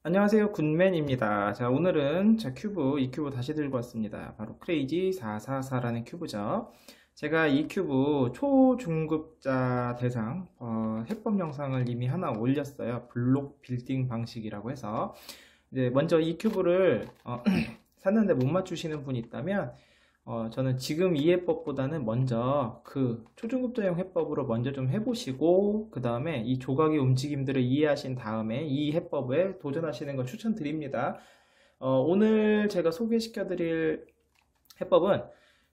안녕하세요, 굿맨입니다. 자, 오늘은 이 큐브 다시 들고 왔습니다. 바로 크레이지 444라는 큐브죠. 제가 이 큐브 초중급자 대상 해법 영상을 이미 하나 올렸어요. 블록 빌딩 방식이라고 해서 이제 먼저 이 큐브를 샀는데 못 맞추시는 분이 있다면 저는 지금 이 해법보다는 먼저 그 초중급자용 해법으로 먼저 좀 해보시고 그 다음에 이 조각의 움직임들을 이해하신 다음에 이 해법에 도전하시는 걸 추천드립니다. 오늘 제가 소개시켜드릴 해법은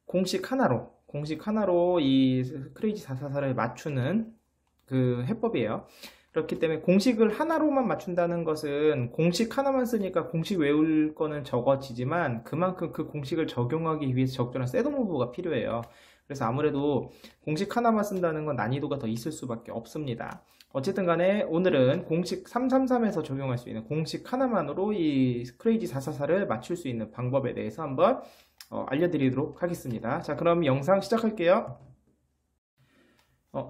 공식 하나로 이 크레이지 444를 맞추는 그 해법이에요. 그렇기 때문에 공식을 하나로만 맞춘다는 것은 공식 하나만 쓰니까 공식 외울 거는 적어지지만 그만큼 그 공식을 적용하기 위해서 적절한 셋업 무브가 필요해요. 그래서 아무래도 공식 하나만 쓴다는 건 난이도가 더 있을 수밖에 없습니다. 어쨌든 간에 오늘은 공식 333에서 적용할 수 있는 공식 하나만으로 이 크레이지 444를 맞출 수 있는 방법에 대해서 한번 알려드리도록 하겠습니다. 자, 그럼 영상 시작할게요.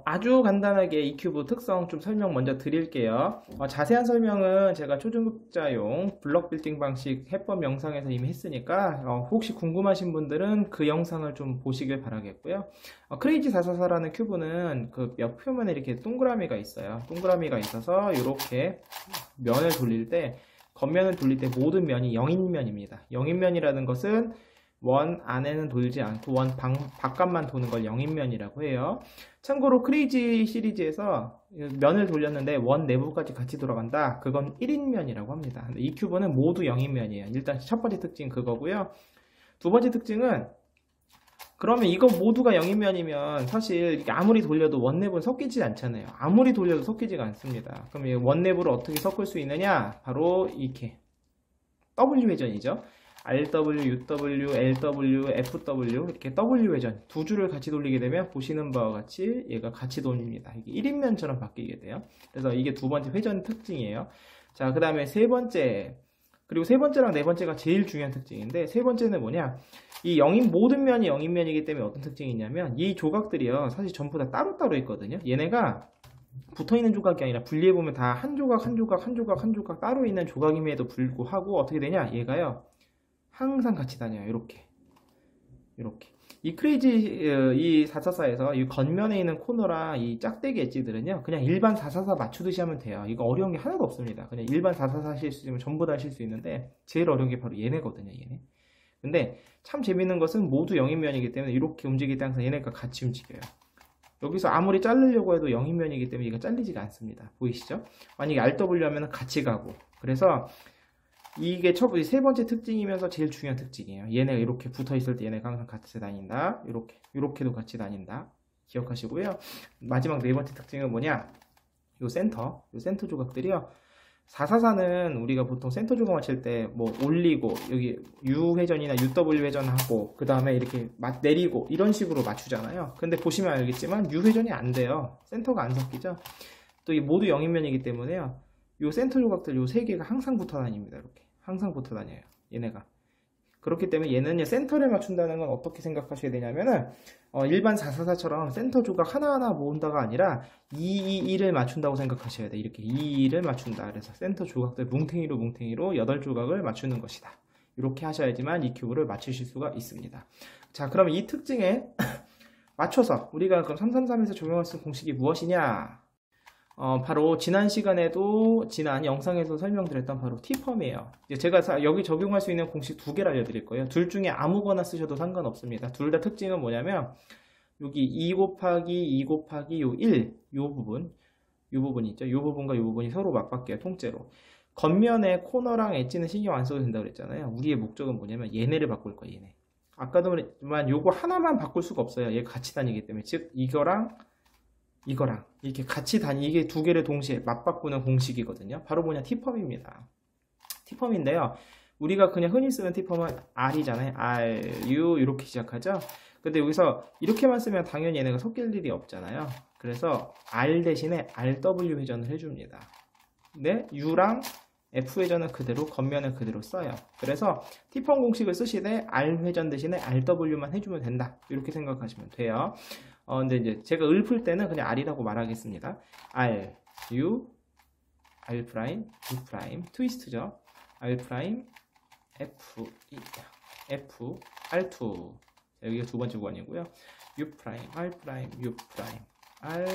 아주 간단하게 이 큐브 특성 좀 설명 먼저 드릴게요. 자세한 설명은 제가 초중급자용 블럭 빌딩 방식 해법 영상에서 이미 했으니까 혹시 궁금하신 분들은 그 영상을 좀 보시길 바라겠고요. 크레이지 444라는 큐브는 그 옆 표면에 이렇게 동그라미가 있어요. 동그라미가 있어서 이렇게 면을 돌릴 때 겉면을 돌릴 때 모든 면이 0인면입니다. 0인면이라는 것은 원 안에는 돌지 않고 원 바깥만 도는 걸 0인면이라고 해요. 참고로 크레이지 시리즈에서 면을 돌렸는데 원 내부까지 같이 돌아간다. 그건 1인면이라고 합니다. 근데 이 큐브는 모두 0인면이에요. 일단 첫 번째 특징 그거고요. 두 번째 특징은 그러면 이거 모두가 0인면이면 사실 이게 아무리 돌려도 원 내부는 섞이지 않잖아요. 아무리 돌려도 섞이지가 않습니다. 그럼 이 원 내부를 어떻게 섞을 수 있느냐? 바로 이렇게 W 회전이죠. RW, UW, LW, FW 이렇게 W 회전 두 줄을 같이 돌리게 되면 보시는 바와 같이 얘가 같이 돕니다. 이게 1인면처럼 바뀌게 돼요. 그래서 이게 두 번째 회전 특징이에요. 자, 그 다음에 세 번째, 그리고 세 번째랑 네 번째가 제일 중요한 특징인데 세 번째는 뭐냐? 이 모든 면이 0인면이기 때문에 어떤 특징이 있냐면 이 조각들이요 사실 전부 다 따로따로 있거든요. 얘네가 붙어있는 조각이 아니라 분리해보면 다 한 조각 한 조각 한 조각 한 조각 따로 있는 조각임에도 불구하고 어떻게 되냐? 얘가요 항상 같이 다녀요. 이렇게. 이 크레이지 이 444에서 이 겉면에 있는 코너랑 이 짝대기 엣지들은요 그냥 일반 444 맞추듯이 하면 돼요. 이거 어려운 게 하나도 없습니다. 그냥 일반 444 하실 수 있으면 전부 다 하실 수 있는데 제일 어려운 게 바로 얘네거든요. 얘네. 근데 참 재밌는 것은 모두 0인면이기 때문에 이렇게 움직일 때 항상 얘네가 같이 움직여요. 여기서 아무리 자르려고 해도 0인면이기 때문에 얘가 잘리지가 않습니다. 보이시죠? 만약에 RW 하면 같이 가고 그래서 이게 세 번째 특징이면서 제일 중요한 특징이에요. 얘네가 이렇게 붙어 있을 때 얘네가 항상 같이 다닌다. 이렇게도 같이 다닌다. 기억하시고요. 마지막 네 번째 특징은 뭐냐? 요 센터 조각들이요. 444는 우리가 보통 센터 조각 맞출 때 뭐 올리고 여기 U 회전이나 UW 회전하고 그 다음에 이렇게 내리고 이런 식으로 맞추잖아요. 근데 보시면 알겠지만 U 회전이 안 돼요. 센터가 안 섞이죠. 또 이 모두 0인면이기 때문에요. 요 센터 조각들 요 세 개가 항상 붙어 다닙니다. 이렇게 항상 붙어 다녀요. 얘네가. 그렇기 때문에 얘는 센터를 맞춘다는 건 어떻게 생각하셔야 되냐면은 일반 444처럼 센터 조각 하나하나 모은다가 아니라 2를 맞춘다고 생각하셔야 돼. 이렇게 2를 맞춘다. 그래서 센터 조각들 뭉탱이로 8조각을 맞추는 것이다. 이렇게 하셔야지만 이 큐브를 맞추실 수가 있습니다. 자, 그럼 이 특징에 맞춰서 우리가 그럼 333에서 적용할 수 있는 공식이 무엇이냐? 바로 지난 영상에서 설명드렸던 바로 T펌이에요. 제가 여기 적용할 수 있는 공식 두 개를 알려드릴 거예요. 둘 중에 아무거나 쓰셔도 상관없습니다. 둘 다 특징은 뭐냐면 여기 2 곱하기 2 곱하기 요 1, 요 부분 있죠. 요 부분과 요 부분이 서로 맞바뀌어요. 통째로. 겉면에 코너랑 엣지는 신경 안 써도 된다고 그랬잖아요. 우리의 목적은 뭐냐면 얘네를 바꿀 거예요. 얘네. 아까도 말했지만 요거 하나만 바꿀 수가 없어요. 얘 같이 다니기 때문에. 즉 이거랑 이렇게 같이 이게 두 개를 동시에 맞바꾸는 공식이거든요. 바로 뭐냐? T펌입니다. T펌인데요. 우리가 그냥 흔히 쓰는 T펌은 R이잖아요. R, U 이렇게 시작하죠. 근데 여기서 이렇게만 쓰면 당연히 얘네가 섞일 일이 없잖아요. 그래서 R 대신에 RW 회전을 해줍니다. 근데 U랑 F 회전은 그대로 겉면을 그대로 써요. 그래서 T펌 공식을 쓰시되 R 회전 대신에 RW만 해주면 된다. 이렇게 생각하시면 돼요. 근데 이제 제가 을 풀 때는 그냥 R이라고 말하겠습니다. R, U, R 프라임, U 프라임, 트위스트죠. R 프라임, F, F, R2. 여기가 두 번째 구간이고요. U 프라임, R 프라임, U 프라임, R,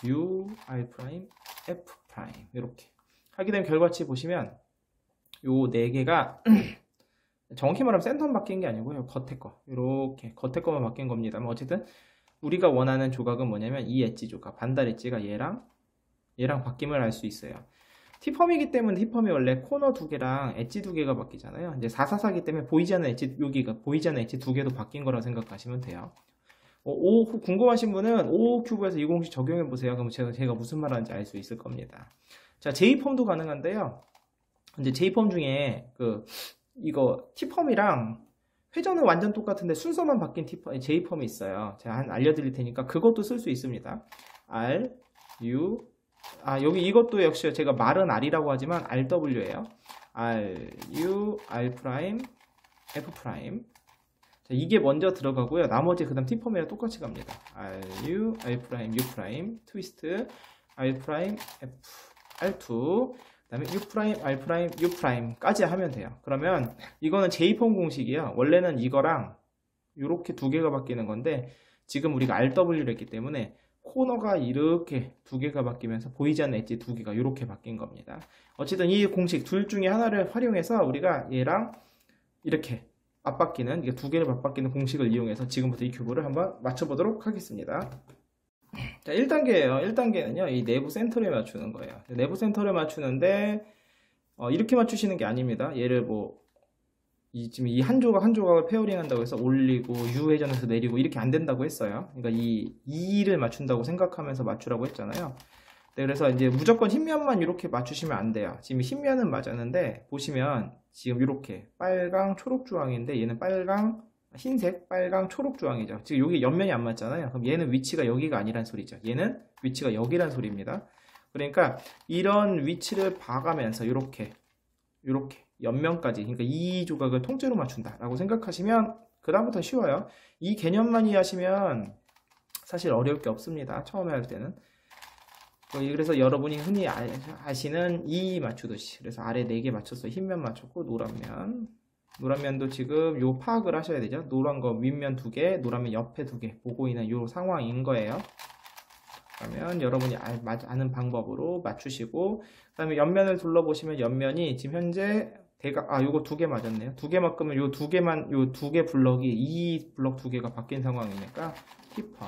U, R 프라임, F 프라임. 이렇게 하게 되면 결과치 보시면 요 네 개가 정확히 말하면 센터만 바뀐 게 아니고요. 겉에 거 이렇게 겉에 거만 바뀐 겁니다만 어쨌든 우리가 원하는 조각은 뭐냐면 이 엣지 조각, 반달 엣지가 얘랑 바뀜을 알 수 있어요. T펌이기 때문에 T펌이 원래 코너 두 개랑 엣지 두 개가 바뀌잖아요. 이제 444기 때문에 보이지 않는 엣지, 여기가 보이지 않는 엣지 두 개도 바뀐 거라고 생각하시면 돼요. 궁금하신 분은 55 큐브에서 이 공식 적용해 보세요. 그럼 제가 무슨 말하는지 알 수 있을 겁니다. 자, J펌도 가능한데요. 이제 J펌 중에 이거 T펌이랑 회전은 완전 똑같은데 순서만 바뀐 J펌이 있어요. 제가 알려드릴 테니까 그것도 쓸 수 있습니다. R, U, 여기 이것도 역시 제가 말은 R이라고 하지만 RW예요. R, U, R 프라임, F 프라임. 자, 이게 먼저 들어가고요. 나머지 그 다음 T펌이랑 똑같이 갑니다. R, U, R 프라임, U 프라임, 트위스트, R 프라임, F, R2. 그 다음에 U 프라임, R 프라임, U 프라임까지 하면 돼요. 그러면 이거는 J펌 공식이에요. 원래는 이거랑 이렇게 두 개가 바뀌는 건데 지금 우리가 RW를 했기 때문에 코너가 이렇게 두 개가 바뀌면서 보이지 않는 엣지 두 개가 이렇게 바뀐 겁니다. 어쨌든 이 공식 둘 중에 하나를 활용해서 우리가 얘랑 이렇게 맞바뀌는, 이게 두 개를 맞바뀌는 공식을 이용해서 지금부터 이 큐브를 한번 맞춰보도록 하겠습니다. 자, 1단계예요. 1단계는요, 이 내부 센터를 맞추는 거예요. 내부 센터를 맞추는데, 이렇게 맞추시는 게 아닙니다. 얘를 지금 이 한 조각 한 조각을 페어링 한다고 해서 올리고, U 회전해서 내리고, 이렇게 안 된다고 했어요. 그러니까 이 2를 맞춘다고 생각하면서 맞추라고 했잖아요. 네, 그래서 이제 무조건 흰면만 이렇게 맞추시면 안 돼요. 지금 흰면은 맞았는데, 보시면 지금 이렇게 빨강, 초록 주황인데, 얘는 빨강, 흰색, 빨강, 초록 주황이죠. 지금 여기 옆면이 안 맞잖아요. 그럼 얘는 위치가 여기가 아니란 소리죠. 얘는 위치가 여기란 소리입니다. 그러니까 이런 위치를 봐가면서 이렇게 옆면까지, 그러니까 이 조각을 통째로 맞춘다라고 생각하시면 그 다음부터 쉬워요. 이 개념만 이해하시면 사실 어려울 게 없습니다. 처음에 할 때는. 그래서 여러분이 흔히 아시는 이 맞추듯이, 그래서 아래 4개 맞췄어요. 흰면 맞췄고 노란면도 지금 요 파악을 하셔야 되죠. 노란 거 윗면 2개, 노란면 옆에 2개 보고 있는 요 상황인 거예요. 그러면 여러분이 아는 방법으로 맞추시고, 그 다음에 옆면을 둘러보시면 옆면이 지금 현재 요거 2개 맞았네요. 2개 맞으면 요 2개 블럭이 이 블럭 2개가 바뀐 상황이니까 T펌.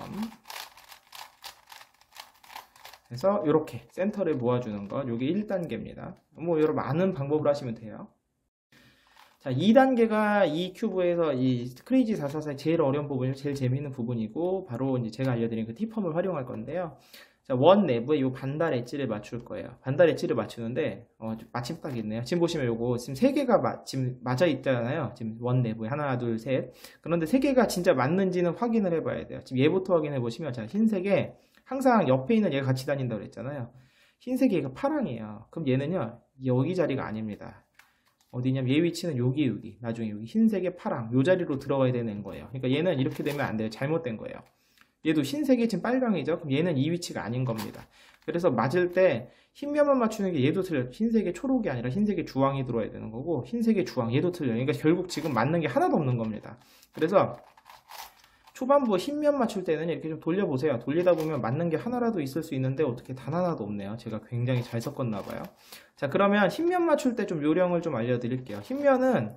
그래서 이렇게 센터를 모아주는 것, 요게 1단계입니다. 여러분 아는 방법으로 하시면 돼요. 자, 2단계가 이 큐브에서 이 크레이지 444의 제일 어려운 부분이고 제일 재미있는 부분이고 바로 이제 제가 알려드린 그 T펌을 활용할 건데요. 자, 원 내부에 이 반달 엣지를 맞출 거예요. 반달 엣지를 맞추는데 마침 딱 있네요. 지금 보시면 요거 지금 3개가 지금 맞아 있잖아요. 지금 원 내부에 하나, 둘, 셋. 그런데 3개가 진짜 맞는지는 확인을 해봐야 돼요. 지금 얘부터 확인해 보시면 자, 흰색에 항상 옆에 있는 얘가 같이 다닌다고 그랬잖아요. 흰색이 얘가 파랑이에요. 그럼 얘는요, 여기 자리가 아닙니다. 어디냐면 얘 위치는 여기 나중에 여기 흰색의 파랑 요 자리로 들어가야 되는 거예요. 그러니까 얘는 이렇게 되면 안 돼요. 잘못된 거예요. 얘도 흰색이 지금 빨강이죠. 그럼 얘는 이 위치가 아닌 겁니다. 그래서 맞을 때 흰면만 맞추는 게 얘도 틀려요. 흰색의 초록이 아니라 흰색의 주황이 들어와야 되는 거고 흰색의 주황 얘도 틀려요. 그러니까 결국 지금 맞는 게 하나도 없는 겁니다. 그래서 초반부 흰면 맞출 때는 이렇게 좀 돌려보세요. 돌리다 보면 맞는 게 하나라도 있을 수 있는데 어떻게 단 하나도 없네요. 제가 굉장히 잘 섞었나 봐요. 자, 그러면 흰면 맞출 때 좀 요령을 좀 알려드릴게요. 흰면은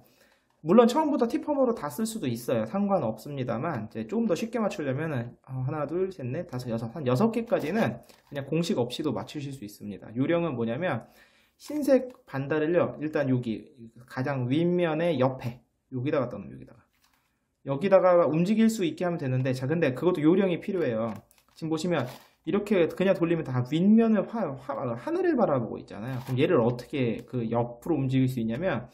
물론 처음부터 T펌으로 다 쓸 수도 있어요. 상관없습니다만 이제 조금 더 쉽게 맞추려면은 하나, 둘, 셋, 넷, 다섯, 여섯, 한 6개까지는 그냥 공식 없이도 맞추실 수 있습니다. 요령은 뭐냐면 흰색 반달을요. 일단 여기 가장 윗면의 옆에 여기다가 떠놓으면 여기다가 움직일 수 있게 하면 되는데, 자, 근데 그것도 요령이 필요해요. 지금 보시면 이렇게 그냥 돌리면 다 윗면을 하늘을 바라보고 있잖아요. 그럼 얘를 어떻게 그 옆으로 움직일 수 있냐면,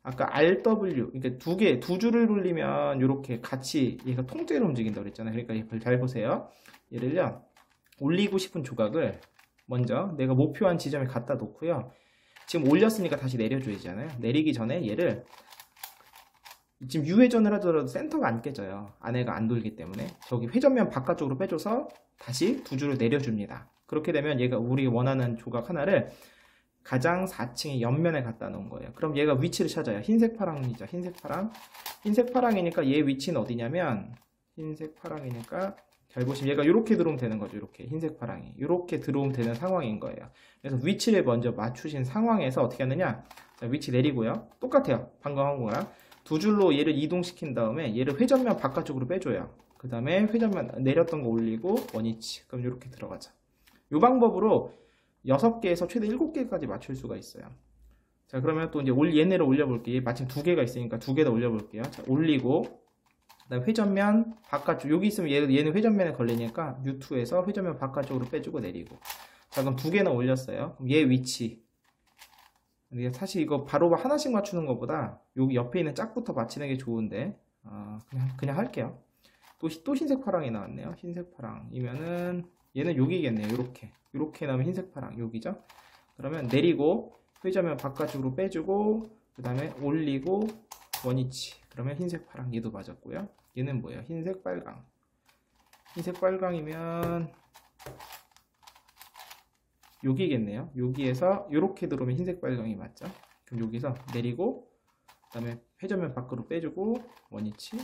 아까 RW, 그러니까 두 줄을 돌리면 이렇게 같이 얘가 통째로 움직인다고 그랬잖아요. 그러니까 잘 보세요. 얘를요, 올리고 싶은 조각을 먼저 내가 목표한 지점에 갖다 놓고요. 지금 올렸으니까 다시 내려줘야잖아요. 내리기 전에 얘를 지금 유회전을 하더라도 센터가 안 깨져요. 안에가 안 돌기 때문에. 저기 회전면 바깥쪽으로 빼줘서 다시 두 줄을 내려줍니다. 그렇게 되면 얘가 우리 원하는 조각 하나를 가장 4층의 옆면에 갖다 놓은 거예요. 그럼 얘가 위치를 찾아요. 흰색 파랑이죠. 흰색 파랑. 흰색 파랑이니까 얘 위치는 어디냐면 흰색 파랑이니까 잘 보시면 얘가 이렇게 들어오면 되는 거죠. 이렇게 흰색 파랑이 이렇게 들어오면 되는 상황인 거예요. 그래서 위치를 먼저 맞추신 상황에서 어떻게 하느냐, 자, 위치 내리고요. 똑같아요. 방금 한 거랑 두 줄로 얘를 이동시킨 다음에 얘를 회전면 바깥쪽으로 빼줘요. 그 다음에 회전면 내렸던 거 올리고 원위치. 그럼 이렇게 들어가자. 이 방법으로 6개에서 최대 7개까지 맞출 수가 있어요. 자, 그러면 또 이제 얘네를 올려볼게요. 마침 2개가 있으니까 2개 더 올려볼게요. 자, 올리고 그다음 회전면 바깥쪽, 여기 있으면 얘는 회전면에 걸리니까 U2에서 회전면 바깥쪽으로 빼주고 내리고. 자, 그럼 2개나 올렸어요. 그럼 얘 위치. 사실 이거 바로 하나씩 맞추는 것보다 여기 옆에 있는 짝부터 맞히는 게 좋은데 그냥 할게요. 또 흰색 파랑이 나왔네요. 흰색 파랑이면은 얘는 여기겠네요. 이렇게 나오면 흰색 파랑 여기죠. 그러면 내리고 회전면 바깥쪽으로 빼주고 그 다음에 올리고 원위치. 그러면 흰색 파랑 얘도 맞았고요. 얘는 뭐예요? 흰색 빨강. 흰색 빨강이면 여기겠네요. 여기에서 이렇게 들어오면 흰색 빨강이 맞죠. 그럼 여기서 내리고 그 다음에 회전면 밖으로 빼주고 원위치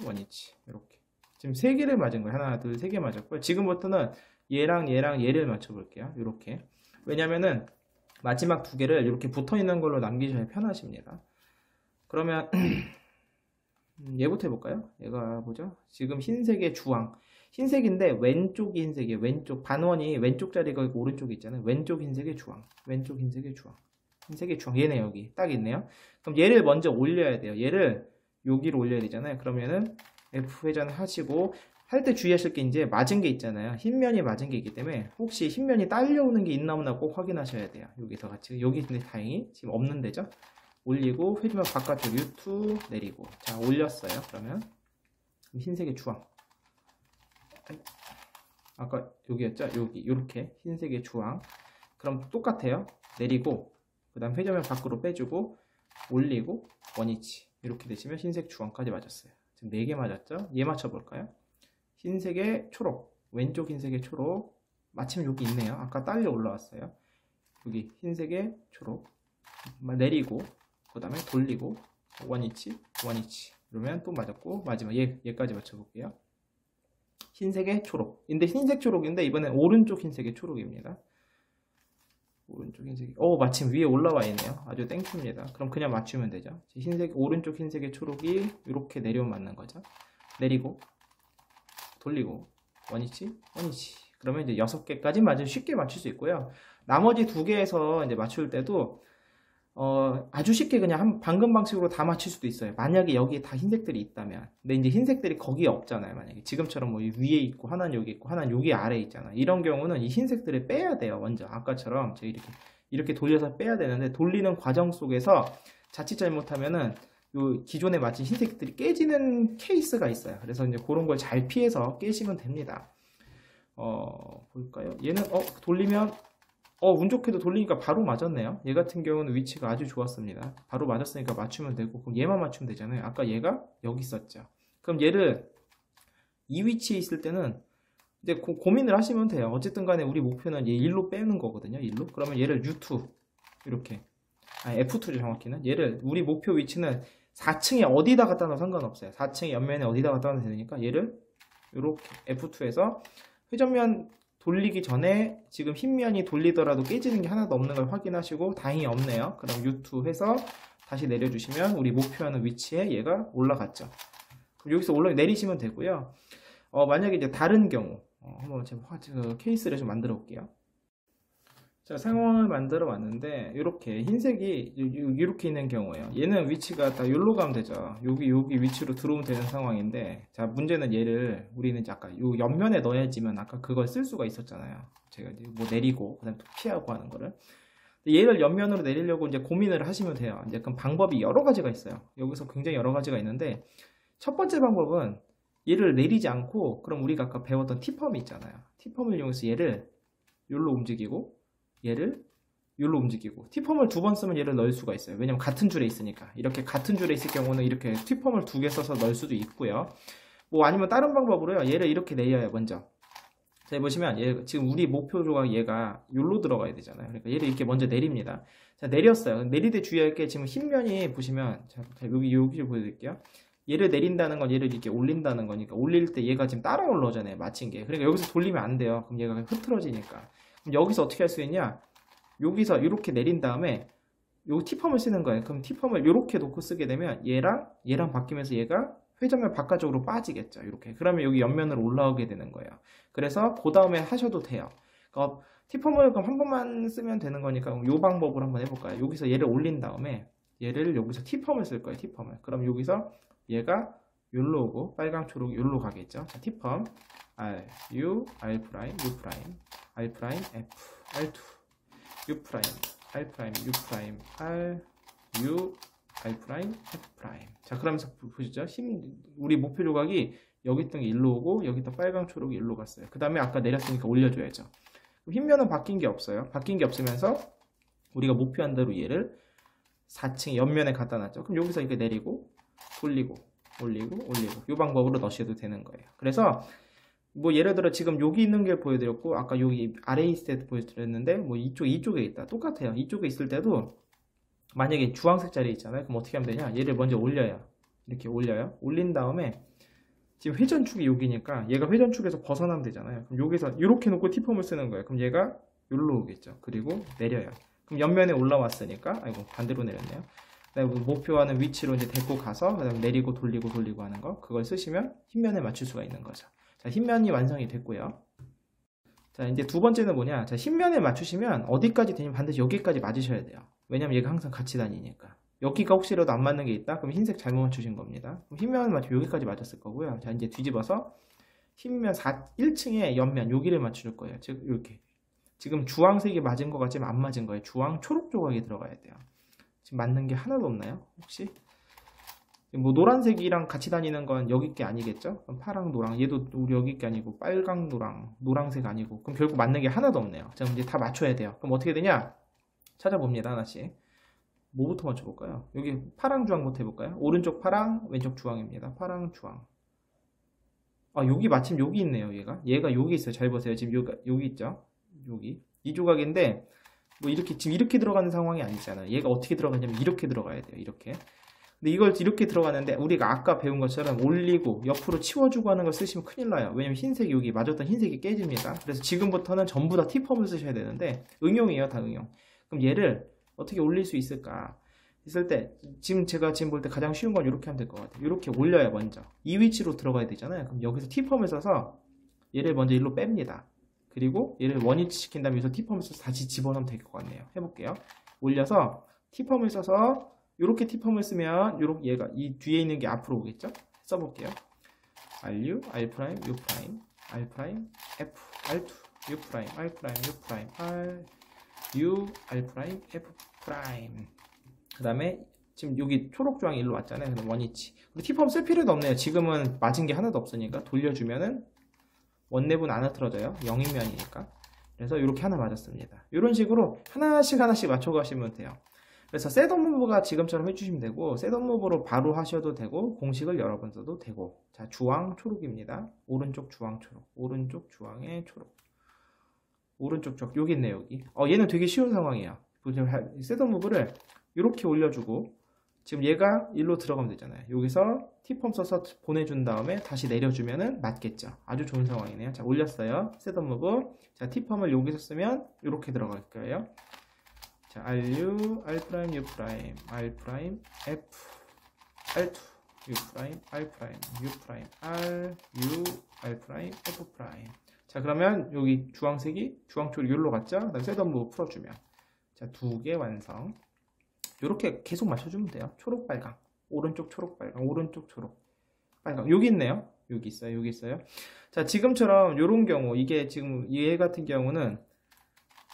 이렇게. 지금 3개를 맞은 거예요. 하나, 둘, 3개 맞았고요. 지금부터는 얘를 맞춰볼게요. 이렇게. 왜냐면은 마지막 2개를 이렇게 붙어 있는 걸로 남기셔야 편하십니다. 그러면 얘부터 해볼까요? 얘가 뭐죠? 지금 흰색의 주황. 흰색인데 왼쪽이 흰색이에요. 왼쪽 반원이 왼쪽 자리가 있고 오른쪽에 있잖아요. 왼쪽 흰색의 주황. 왼쪽 흰색의 주황. 흰색의 주황. 얘네 여기 딱 있네요. 그럼 얘를 먼저 올려야 돼요. 얘를 여기로 올려야 되잖아요. 그러면은 F 회전 하시고 할 때 주의하실 게 이제 맞은 게 있잖아요. 흰면이 맞은 게 있기 때문에 혹시 흰면이 딸려오는 게 있나 없나 꼭 확인하셔야 돼요. 여기서 같이. 여기 근데 다행히 지금 없는 데죠. 올리고 회전면 바깥쪽 U2 내리고. 자, 올렸어요. 그러면 흰색의 주황. 아까 여기였죠? 여기 이렇게 흰색의 주황. 그럼 똑같아요. 내리고 그 다음 회전면 밖으로 빼주고 올리고 원위치. 이렇게 되시면 흰색 주황까지 맞았어요. 지금 4개 맞았죠? 얘 맞춰볼까요? 흰색의 초록. 왼쪽 흰색의 초록. 마침 여기 있네요. 아까 딸려 올라왔어요. 여기 흰색의 초록. 내리고 그 다음에 돌리고 원위치. 그러면 또 맞았고 마지막 얘까지 맞춰볼게요. 흰색의 초록. 근데 흰색 초록인데 이번엔 오른쪽 흰색의 초록입니다. 오른쪽 흰색이 마침 위에 올라와 있네요. 아주 땡큐입니다. 그럼 그냥 맞추면 되죠. 오른쪽 흰색의 초록이 이렇게 내려오면 맞는 거죠. 내리고 돌리고 원위치. 그러면 이제 6개까지 맞으면 쉽게 맞출 수 있고요. 나머지 2개에서 이제 맞출 때도 아주 쉽게 그냥 방금 방식으로 다 맞출 수도 있어요. 만약에 여기에 다 흰색들이 있다면. 근데 이제 흰색들이 거기에 없잖아요. 만약에 지금처럼 뭐 위에 있고 하나는 여기 있고 하나는 여기 아래에 있잖아. 이런 경우는 이 흰색들을 빼야 돼요. 먼저 아까처럼 제가 이렇게 돌려서 빼야 되는데 돌리는 과정 속에서 자칫 잘못하면은 요 기존에 맞힌 흰색들이 깨지는 케이스가 있어요. 그래서 이제 그런 걸 잘 피해서 깨시면 됩니다. 볼까요? 얘는 돌리면 운 좋게도 돌리니까 바로 맞았네요. 얘 같은 경우는 위치가 아주 좋았습니다. 바로 맞았으니까 맞추면 되고, 그럼 얘만 맞추면 되잖아요. 아까 얘가 여기 있었죠. 그럼 얘를 이 위치에 있을 때는 이제 고민을 하시면 돼요. 어쨌든 간에 우리 목표는 얘 1로 빼는 거거든요. 1로. 그러면 얘를 U2 이렇게 F2죠. 정확히는 얘를 우리 목표 위치는 4층에 어디다 갖다 놔도 상관없어요. 4층의 옆면에 어디다 갖다 놔도 되니까 얘를 이렇게 F2에서 회전면 돌리기 전에 지금 흰면이 돌리더라도 깨지는 게 하나도 없는 걸 확인하시고 다행히 없네요. 그럼 U2 해서 다시 내려주시면 우리 목표하는 위치에 얘가 올라갔죠. 그럼 여기서 내리시면 되고요. 만약에 이제 다른 경우 한번 제가 케이스를 좀 만들어 볼게요. 자, 상황을 만들어 왔는데 이렇게 흰색이 이렇게 있는 경우예요. 얘는 위치가 다 여기로 가면 되죠. 여기 위치로 들어오면 되는 상황인데, 자, 문제는 얘를 우리는 이제 아까 요 옆면에 넣어야지만 아까 그걸 쓸 수가 있었잖아요. 제가 이제 뭐 내리고 그다음 또 피하고 하는 거를. 얘를 옆면으로 내리려고 이제 고민을 하시면 돼요. 이제 그럼 방법이 여러 가지가 있어요. 여기서 굉장히 여러 가지가 있는데, 첫 번째 방법은 얘를 내리지 않고, 그럼 우리가 아까 배웠던 T펌이 있잖아요. T펌을 이용해서 얘를 여기로 움직이고 얘를 여기로 움직이고, T펌을 2번 쓰면 얘를 넣을 수가 있어요. 왜냐면 같은 줄에 있으니까. 이렇게 같은 줄에 있을 경우는 이렇게 T펌을 2개 써서 넣을 수도 있고요. 뭐 아니면 다른 방법으로요. 얘를 이렇게 내려요. 먼저. 자, 보시면 지금 우리 목표 조각 얘가 여기로 들어가야 되잖아요. 그러니까 얘를 이렇게 먼저 내립니다. 자, 내렸어요. 내릴 때 주의할 게 지금 흰면이 보시면, 자, 여기 보여드릴게요. 얘를 내린다는 건 얘를 이렇게 올린다는 거니까 올릴 때 얘가 지금 따라 올라오잖아요. 맞힌 게. 그러니까 여기서 돌리면 안 돼요. 그럼 얘가 흐트러지니까. 그럼 여기서 어떻게 할 수 있냐? 여기서 이렇게 내린 다음에 요 T펌을 쓰는 거예요. 그럼 T펌을 이렇게 놓고 쓰게 되면 얘랑 바뀌면서 얘가 회전면 바깥쪽으로 빠지겠죠. 이렇게. 그러면 여기 옆면으로 올라오게 되는 거예요. 그래서 그 다음에 하셔도 돼요. 그러니까 T펌을 그럼 한 번만 쓰면 되는 거니까 요 방법으로 한번 해볼까요? 여기서 얘를 올린 다음에 얘를 여기서 T펌을 쓸 거예요. T펌을. 그럼 여기서 얘가 여기로 오고 빨강 초록 여기로 가겠죠. 자, T펌 R, U, R 프라임, U 프라임, R 프라임, F, R2, U 프라임, R 프라임, U 프라임, R, U, R 프라임, F 프라임. 자, 그러면서 보시죠. 우리 목표 조각이 여기 있던 게 일로 오고 여기 있던 빨강 초록이 일로 갔어요. 그 다음에 아까 내렸으니까 올려줘야죠. 흰면은 바뀐 게 없어요. 바뀐 게 없으면서 우리가 목표한 대로 얘를 4층 옆면에 갖다 놨죠. 그럼 여기서 이렇게 내리고 돌리고 올리고 이 방법으로 넣으셔도 되는 거예요. 그래서 뭐 예를 들어 지금 여기 있는 게 보여드렸고 아까 여기 아래에 있을 때 보여드렸는데 뭐 이쪽에 있다. 똑같아요. 이쪽에 있을 때도 만약에 주황색 자리 있잖아요. 그럼 어떻게 하면 되냐? 얘를 먼저 올려요. 이렇게 올려요. 올린 다음에 지금 회전축이 여기니까 얘가 회전축에서 벗어나면 되잖아요. 그럼 여기서 이렇게 놓고 T펌을 쓰는 거예요. 그럼 얘가 여기로 오겠죠. 그리고 내려요. 그럼 옆면에 올라왔으니까 아이고 반대로 내렸네요. 목표하는 위치로 이제 데리고 가서 그다음에 내리고 돌리고 하는 거 그걸 쓰시면 흰면에 맞출 수가 있는 거죠. 자, 흰면이 완성이 됐고요. 자, 이제 두 번째는 뭐냐? 자, 흰면에 맞추시면 어디까지 되냐면 반드시 여기까지 맞으셔야 돼요. 왜냐면 얘가 항상 같이 다니니까. 여기가 혹시라도 안 맞는 게 있다? 그럼 흰색 잘못 맞추신 겁니다. 그럼 흰면을 맞추면 여기까지 맞았을 거고요. 자, 이제 뒤집어서 흰면 1층에 옆면 여기를 맞출 거예요. 즉 이렇게. 지금 주황색이 맞은 것 같지만 안 맞은 거예요. 주황 초록 조각이 들어가야 돼요. 지금 맞는 게 하나도 없나요? 혹시? 뭐 노란색이랑 같이 다니는 건 여기 게 아니겠죠? 그럼 파랑, 노랑. 얘도 우리 여기 게 아니고 빨강, 노랑, 노랑색 아니고. 그럼 결국 맞는 게 하나도 없네요. 자, 이제 다 맞춰야 돼요. 그럼 어떻게 되냐? 찾아봅니다. 하나씩. 뭐부터 맞춰볼까요? 여기 파랑, 주황부터 해볼까요? 오른쪽 파랑, 왼쪽 주황입니다. 파랑, 주황. 아, 여기 마침 여기 있네요. 얘가 여기 있어요. 잘 보세요. 지금 여기 있죠? 여기. 이 조각인데 뭐 이렇게 지금 이렇게 들어가는 상황이 아니잖아요. 얘가 어떻게 들어가냐면 이렇게 들어가야 돼요. 이렇게. 근데 이걸 이렇게 들어가는데 우리가 아까 배운 것처럼 올리고 옆으로 치워주고 하는 걸 쓰시면 큰일 나요. 왜냐면 흰색이 여기 맞았던 흰색이 깨집니다. 그래서 지금부터는 전부 다 T펌을 쓰셔야 되는데 응용이에요. 다 응용. 그럼 얘를 어떻게 올릴 수 있을까? 있을 때 제가 볼 때 가장 쉬운 건 이렇게 하면 될 것 같아요. 이렇게 올려야 먼저 이 위치로 들어가야 되잖아요. 그럼 여기서 T펌을 써서 얘를 먼저 일로 뺍니다. 그리고 얘를 원위치 시킨 다음에 여기서 T펌을 써서 다시 집어넣으면 될 것 같네요. 해볼게요. 올려서 T펌을 써서 이렇게 T펌을 쓰면 요렇게 얘가 이 뒤에 있는 게 앞으로 오겠죠? 써볼게요. RU, R 프라임, U 프라임, R 프라임, F, R2, U 프라임, R 프라임, U 프라임, R, U, R 프라임, F 프라임. 그 다음에 지금 여기 초록 주황이 일로 왔잖아요. 그럼 원위치. T펌 쓸 필요도 없네요. 지금은 맞은 게 하나도 없으니까 돌려주면은 원내분 안 흐트러져요. 0인면이니까. 그래서 이렇게 하나 맞았습니다. 이런 식으로 하나씩 맞춰가시면 돼요. 그래서 셋업무브가 지금처럼 해주시면 되고 셋업무브로 바로 하셔도 되고 공식을 여러 번 써도 되고. 자, 주황 초록입니다. 오른쪽 주황 초록, 오른쪽 주황의 초록, 오른쪽 쪽 여기 있네요. 여기. 얘는 되게 쉬운 상황이에요. 셋업무브를 이렇게 올려주고 지금 얘가 일로 들어가면 되잖아요. 여기서 T펌 써서 보내준 다음에 다시 내려주면은 맞겠죠. 아주 좋은 상황이네요. 자, 올렸어요. 셋업무브. 자, T펌을 여기서 쓰면 이렇게 들어갈 거예요. 자, RU, R 프라임, U 프라임, R 프라임, F, R2, U 프라임, R 프라임, U 프라임, R, U, R 프라임, F 프라임. 자, 그러면 여기 주황색이 주황초록 여기로 갔죠? 그 다음에 셋업무브 풀어주면. 자, 2개 완성. 이렇게 계속 맞춰주면 돼요. 초록, 빨강. 오른쪽 초록, 빨강. 오른쪽 초록, 빨강. 여기 있네요. 여기 있어요. 자, 지금처럼 이런 경우, 이게 지금 얘 같은 경우는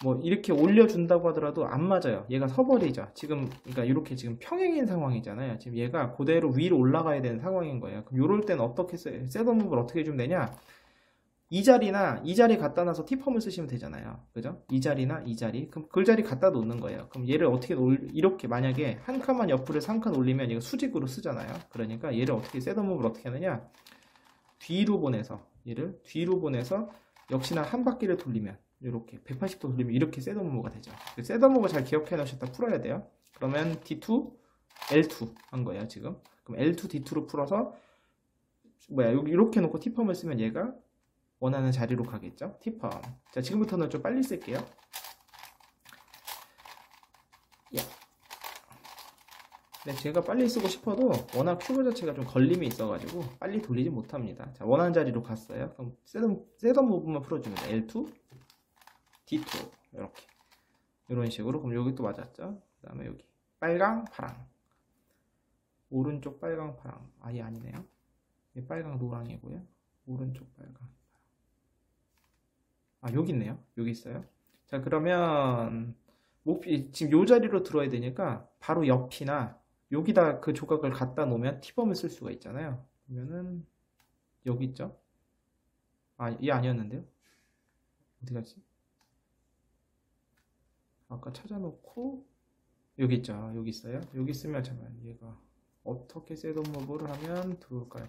뭐 이렇게 올려준다고 하더라도 안 맞아요. 얘가 서버리죠. 지금, 그러니까 이렇게 지금 평행인 상황이잖아요. 지금 얘가 그대로 위로 올라가야 되는 상황인 거예요. 그럼 이럴 때는 어떻게 셋업무브를 어떻게 해주면 되냐? 이 자리 갖다 놔서 T펌을 쓰시면 되잖아요. 그죠? 이 자리나 이 자리. 그럼 그 자리 갖다 놓는 거예요. 그럼 얘를 어떻게 이렇게 만약에 한 칸만 옆으로 3칸 올리면 얘가 수직으로 쓰잖아요. 그러니까 얘를 어떻게 셋업무브를 어떻게 하느냐? 뒤로 보내서 역시나 한 바퀴를 돌리면 이렇게 180도 돌리면 이렇게 셋업무브가 되죠. 셋업무브 잘 기억해 놓으셨다 풀어야 돼요. 그러면 D2, L2 한 거예요 지금. 그럼 L2, D2로 풀어서 뭐야 여기 이렇게 놓고 T펌을 쓰면 얘가 원하는 자리로 가겠죠. T펌. 자 지금부터는 좀 빨리 쓸게요. 네, 제가 빨리 쓰고 싶어도 워낙 큐브 자체가 좀 걸림이 있어가지고 빨리 돌리지 못합니다. 자, 원하는 자리로 갔어요. 그럼 셋업 무브만 풀어주면 돼. L2, D2 이렇게 이런 식으로. 그럼 여기 또 맞았죠? 그 다음에 여기 빨강, 파랑, 오른쪽 빨강, 파랑. 아예 아니네요. 빨강, 노랑이고요. 오른쪽 빨강, 파랑. 아 여기 있네요. 여기 있어요. 자 그러면 지금 요 자리로 들어야 되니까 바로 옆이나 여기다 그 조각을 갖다 놓으면 T범을 쓸 수가 있잖아요. 그러면은 여기 있죠? 아, 얘 아니었는데요? 어디 갔지? 아까 찾아놓고 여기 있죠. 여기 있어요. 여기 있으면 잠깐 얘가 어떻게 셋업 무브를 하면 들어올까요?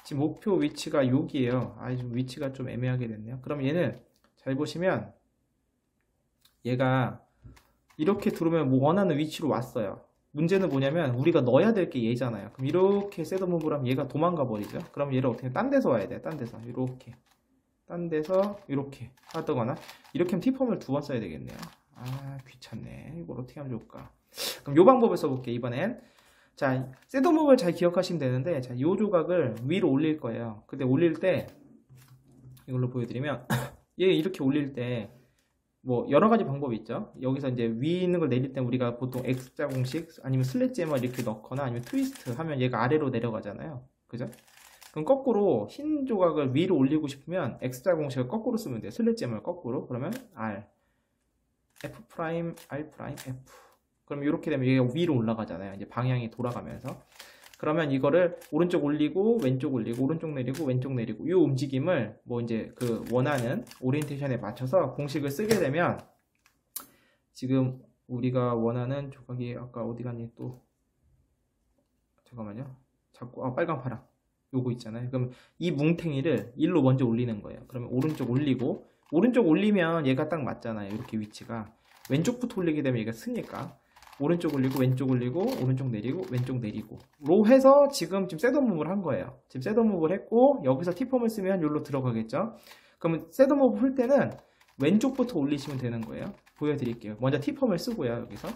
지금 목표 위치가 여기에요. 아, 지금 위치가 좀 애매하게 됐네요. 그럼 얘는 잘 보시면 얘가 이렇게 들어오면 뭐 원하는 위치로 왔어요. 문제는 뭐냐면 우리가 넣어야 될 게 얘잖아요. 그럼 이렇게 셋업 무브를 하면 얘가 도망가 버리죠. 그럼 얘를 어떻게 딴 데서 와야 돼. 딴 데서 이렇게 딴 데서 이렇게 하거나 이렇게 하면 T펌을 두 번 써야 되겠네요. 아 귀찮네. 이걸 어떻게 하면 좋을까. 그럼 요 방법을 써볼게요. 이번엔 자 셋업 무브를 잘 기억하시면 되는데 자 요 조각을 위로 올릴 거예요. 근데 올릴 때 이걸로 보여드리면 얘 이렇게 올릴 때 뭐 여러 가지 방법이 있죠. 여기서 이제 위에 있는 걸 내릴 때 우리가 보통 X자 공식 아니면 슬래지해머 이렇게 넣거나 아니면 트위스트 하면 얘가 아래로 내려가잖아요. 그죠? 그럼 거꾸로 흰 조각을 위로 올리고 싶으면 X자 공식을 거꾸로 쓰면 돼요. 슬래지해머를 거꾸로. 그러면 R, F 프라임, R 프라임, F. 그럼 이렇게 되면 얘가 위로 올라가잖아요. 이제 방향이 돌아가면서. 그러면 이거를 오른쪽 올리고 왼쪽 올리고 오른쪽 내리고 왼쪽 내리고 이 움직임을 뭐 이제 그 원하는 오리엔테이션에 맞춰서 공식을 쓰게 되면 지금 우리가 원하는 조각이 아까 어디 갔니 또 잠깐만요. 자꾸 빨강 파랑 요거 있잖아요. 그럼 이 뭉탱이를 일로 먼저 올리는 거예요. 그러면 오른쪽 올리고 오른쪽 올리면 얘가 딱 맞잖아요. 이렇게 위치가 왼쪽부터 올리게 되면 얘가 쓰니까 오른쪽 올리고 왼쪽 올리고 오른쪽 내리고 왼쪽 내리고 로 해서 지금 셋업 무브를 한 거예요. 지금 셋업 무브를 했고 여기서 T펌을 쓰면 여기로 들어가겠죠. 그러면 셋업 무브 풀 때는 왼쪽부터 올리시면 되는 거예요. 보여드릴게요. 먼저 T펌을 쓰고요. 여기서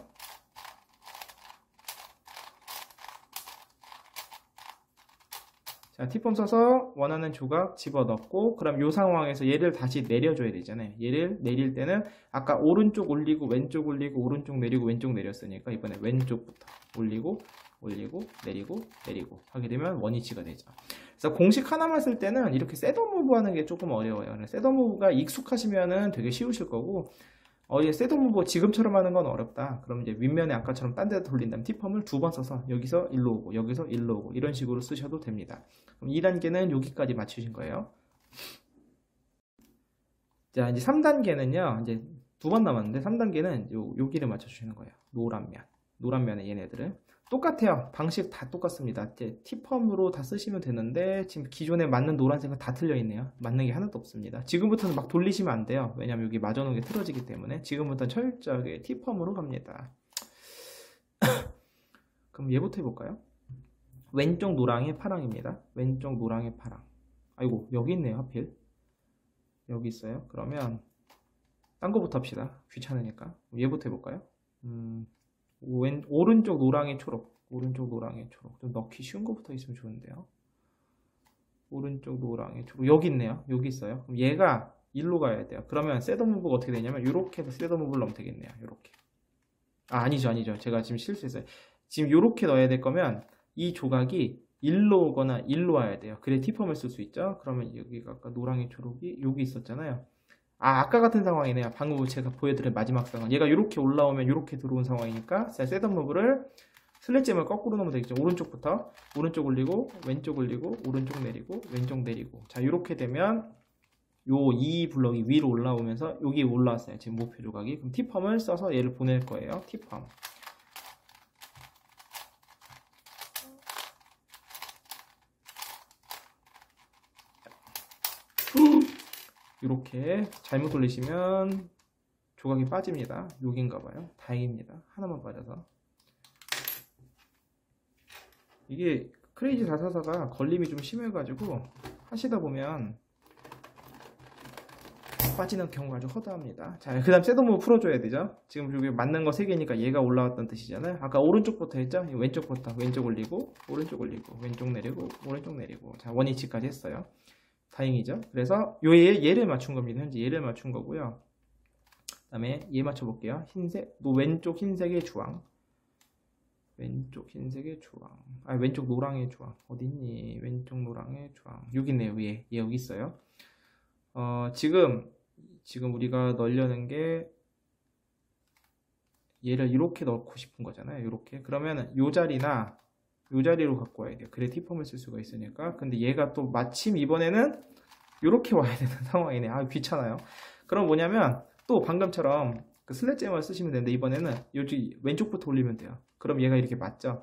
자, T펌 써서 원하는 조각 집어넣고 그럼 이 상황에서 얘를 다시 내려줘야 되잖아요. 얘를 내릴 때는 아까 오른쪽 올리고 왼쪽 올리고 오른쪽 내리고 왼쪽 내렸으니까 이번에 왼쪽부터 올리고 올리고 내리고 내리고 하게 되면 원위치가 되죠. 그래서 공식 하나만 쓸 때는 이렇게 셋업 무브 하는 게 조금 어려워요. 셋업 무브가 익숙하시면은 되게 쉬우실 거고 얘 셋업 무브 지금처럼 하는 건 어렵다. 그럼 이제 윗면에 아까처럼 딴 데다 돌린 다음 T펌을 두 번 써서 여기서 일로 오고 여기서 일로 오고 이런 식으로 쓰셔도 됩니다. 그럼 2단계는 여기까지 맞추신 거예요. 자 이제 3단계는요. 이제 두 번 남았는데 3단계는 여기를 맞춰주시는 거예요. 노란 면. 노란 면에 얘네들은 똑같아요. 방식 다 똑같습니다. 이제 T펌으로 다 쓰시면 되는데 지금 기존에 맞는 노란색은 다 틀려 있네요. 맞는 게 하나도 없습니다. 지금부터는 막 돌리시면 안 돼요. 왜냐면 여기 맞아놓은 게 틀어지기 때문에 지금부터는 철저하게 T펌으로 갑니다. 그럼 얘부터 해볼까요? 왼쪽 노랑의 파랑입니다. 왼쪽 노랑의 파랑. 아이고 여기 있네요. 하필 여기 있어요. 그러면 딴 거부터 합시다. 귀찮으니까 얘부터 해볼까요? 오른쪽 노랑의 초록. 오른쪽 노랑의 초록. 좀 넣기 쉬운 거부터 있으면 좋은데요. 오른쪽 노랑의 초록. 여기 있네요. 여기 있어요. 그럼 얘가 일로 가야 돼요. 그러면 셋업 무브가 어떻게 되냐면 이렇게 해서 셋업 무브를 넣으면 되겠네요. 이렇게. 아니죠. 제가 지금 실수했어요. 지금 이렇게 넣어야 될 거면 이 조각이 일로 오거나 일로 와야 돼요. 그래 T펌을 쓸 수 있죠. 그러면 여기가 아까 노랑의 초록이 여기 있었잖아요. 아까 같은 상황이네요. 방금 제가 보여드린 마지막 상황. 얘가 이렇게 올라오면 이렇게 들어온 상황이니까 셋업 무브를 슬래지을 거꾸로 넣으면 되겠죠. 오른쪽부터 오른쪽 올리고 왼쪽 올리고 오른쪽 내리고 왼쪽 내리고 자 이렇게 되면 요 이 블럭이 위로 올라오면서 여기 올라왔어요. 지금 목표 조각이. 그럼 T펌을 써서 얘를 보낼 거예요. T펌. 이렇게 잘못 돌리시면 조각이 빠집니다. 여긴가 봐요. 다행입니다. 하나만 빠져서. 이게 크레이지 444가 걸림이 좀 심해가지고 하시다 보면 빠지는 경우가 아주 허다합니다. 자, 그 다음 셋업무브 풀어줘야 되죠. 지금 여기 맞는 거 3개니까 얘가 올라왔다는 뜻이잖아요. 아까 오른쪽부터 했죠? 왼쪽부터. 왼쪽 올리고, 오른쪽 올리고, 왼쪽 내리고, 오른쪽 내리고. 자, 원위치까지 했어요. 다행이죠. 그래서 얘를 맞춘 겁니다. 현재 얘를 맞춘 거고요. 그 다음에 얘 맞춰볼게요. 흰색, 왼쪽 흰색의 주황. 왼쪽 흰색의 주황. 아, 왼쪽 노랑의 주황. 어딨니? 왼쪽 노랑의 주황. 여기 있네요. 얘 여기 있어요. 지금 우리가 넣으려는 게 얘를 이렇게 넣고 싶은 거잖아요. 이렇게. 그러면 요 자리나 요 자리로 갖고 와야 돼요. 그래 T펌을 쓸 수가 있으니까. 근데 얘가 또 마침 이번에는 이렇게 와야 되는 상황이네. 아, 귀찮아요. 그럼 뭐냐면 또 방금처럼 그 슬랫잼을 쓰시면 되는데 이번에는 여기 왼쪽부터 올리면 돼요. 그럼 얘가 이렇게 맞죠?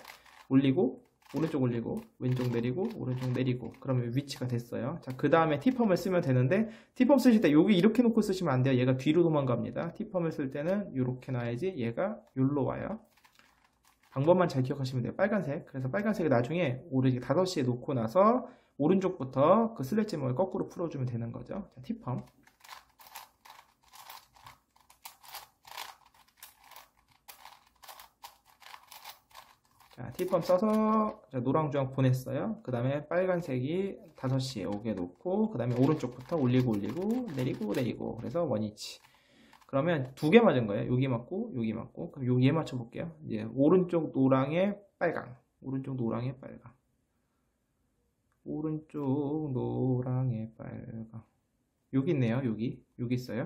올리고 오른쪽 올리고 왼쪽 내리고 오른쪽 내리고 그러면 위치가 됐어요. 자, 그 다음에 T펌을 쓰면 되는데 T펌 쓰실 때 여기 이렇게 놓고 쓰시면 안 돼요. 얘가 뒤로 도망갑니다. T펌을 쓸 때는 이렇게 놔야지 얘가 여기로 와요. 방법만 잘 기억하시면 돼요. 빨간색. 그래서 빨간색을 나중에 오른쪽 5시에 놓고 나서 오른쪽부터 그 슬랫잼을 거꾸로 풀어주면 되는 거죠. 자, T펌. 자, T펌 써서 노랑 주황 보냈어요. 그 다음에 빨간색이 5시에 오게 놓고 그 다음에 오른쪽부터 올리고 내리고 내리고 그래서 원위치. 그러면 2개 맞은 거예요. 여기 맞고 여기 맞고. 그럼 여기 얘 맞춰 볼게요. 이제 오른쪽 노랑에 빨강. 오른쪽 노랑에 빨강. 오른쪽 노랑에 빨강. 여기 있네요. 여기 있어요.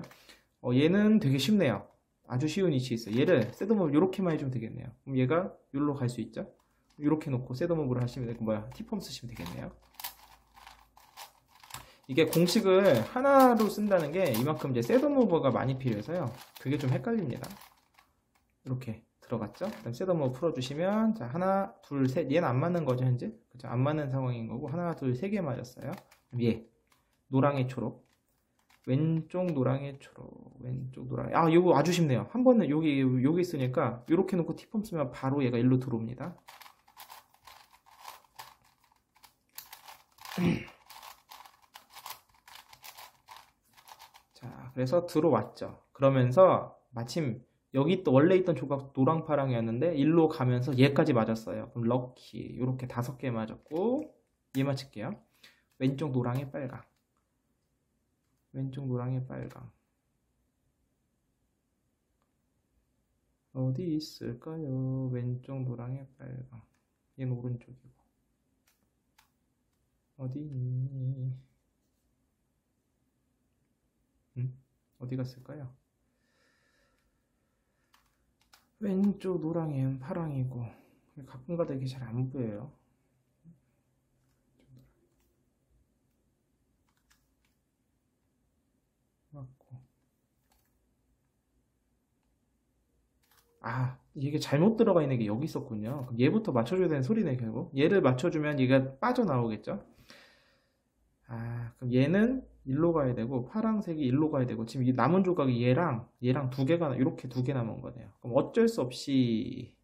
얘는 되게 쉽네요. 아주 쉬운 위치에 있어요. 얘를 셋업을 이렇게만 해주면 되겠네요. 그럼 얘가 여기로 갈 수 있죠? 이렇게 놓고 셋업을 하시면 되고, T펌 쓰시면 되겠네요. 이게 공식을 하나로 쓴다는 게 이만큼 이제 셋업무브가 많이 필요해서요. 그게 좀 헷갈립니다. 이렇게 들어갔죠? 그다음 셋업무브 풀어주시면, 자, 하나, 둘, 셋. 얘는 안 맞는 거죠, 현재? 그죠? 안 맞는 상황인 거고, 하나, 둘, 세 개 맞았어요. 얘. 노랑의 초록. 왼쪽 노랑의 초록, 왼쪽 노랑. 아, 이거 아주 쉽네요. 한 번은 여기 있으니까 이렇게 놓고 T펌 쓰면 바로 얘가 일로 들어옵니다. 자, 그래서 들어왔죠. 그러면서 마침 여기 또 원래 있던 조각 노랑파랑이었는데 일로 가면서 얘까지 맞았어요. 그럼 럭키 이렇게 5개 맞았고 얘 맞힐게요. 왼쪽 노랑의 빨강. 왼쪽 노랑의 빨강. 어디 있을까요? 왼쪽 노랑의 빨강. 얘는 오른쪽이고. 어디 있니? 어디 갔을까요? 왼쪽 노랑엔 파랑이고. 가끔가다 이게 잘 안 보여요. 아, 이게 잘못 들어가 있는 게 여기 있었군요. 그럼 얘부터 맞춰줘야 되는 소리네, 결국. 얘를 맞춰주면 얘가 빠져나오겠죠? 아, 그럼 얘는 일로 가야 되고, 파란색이 일로 가야 되고, 지금 이 남은 조각이 얘랑 2개가, 이렇게 2개 남은 거네요. 그럼 어쩔 수 없이,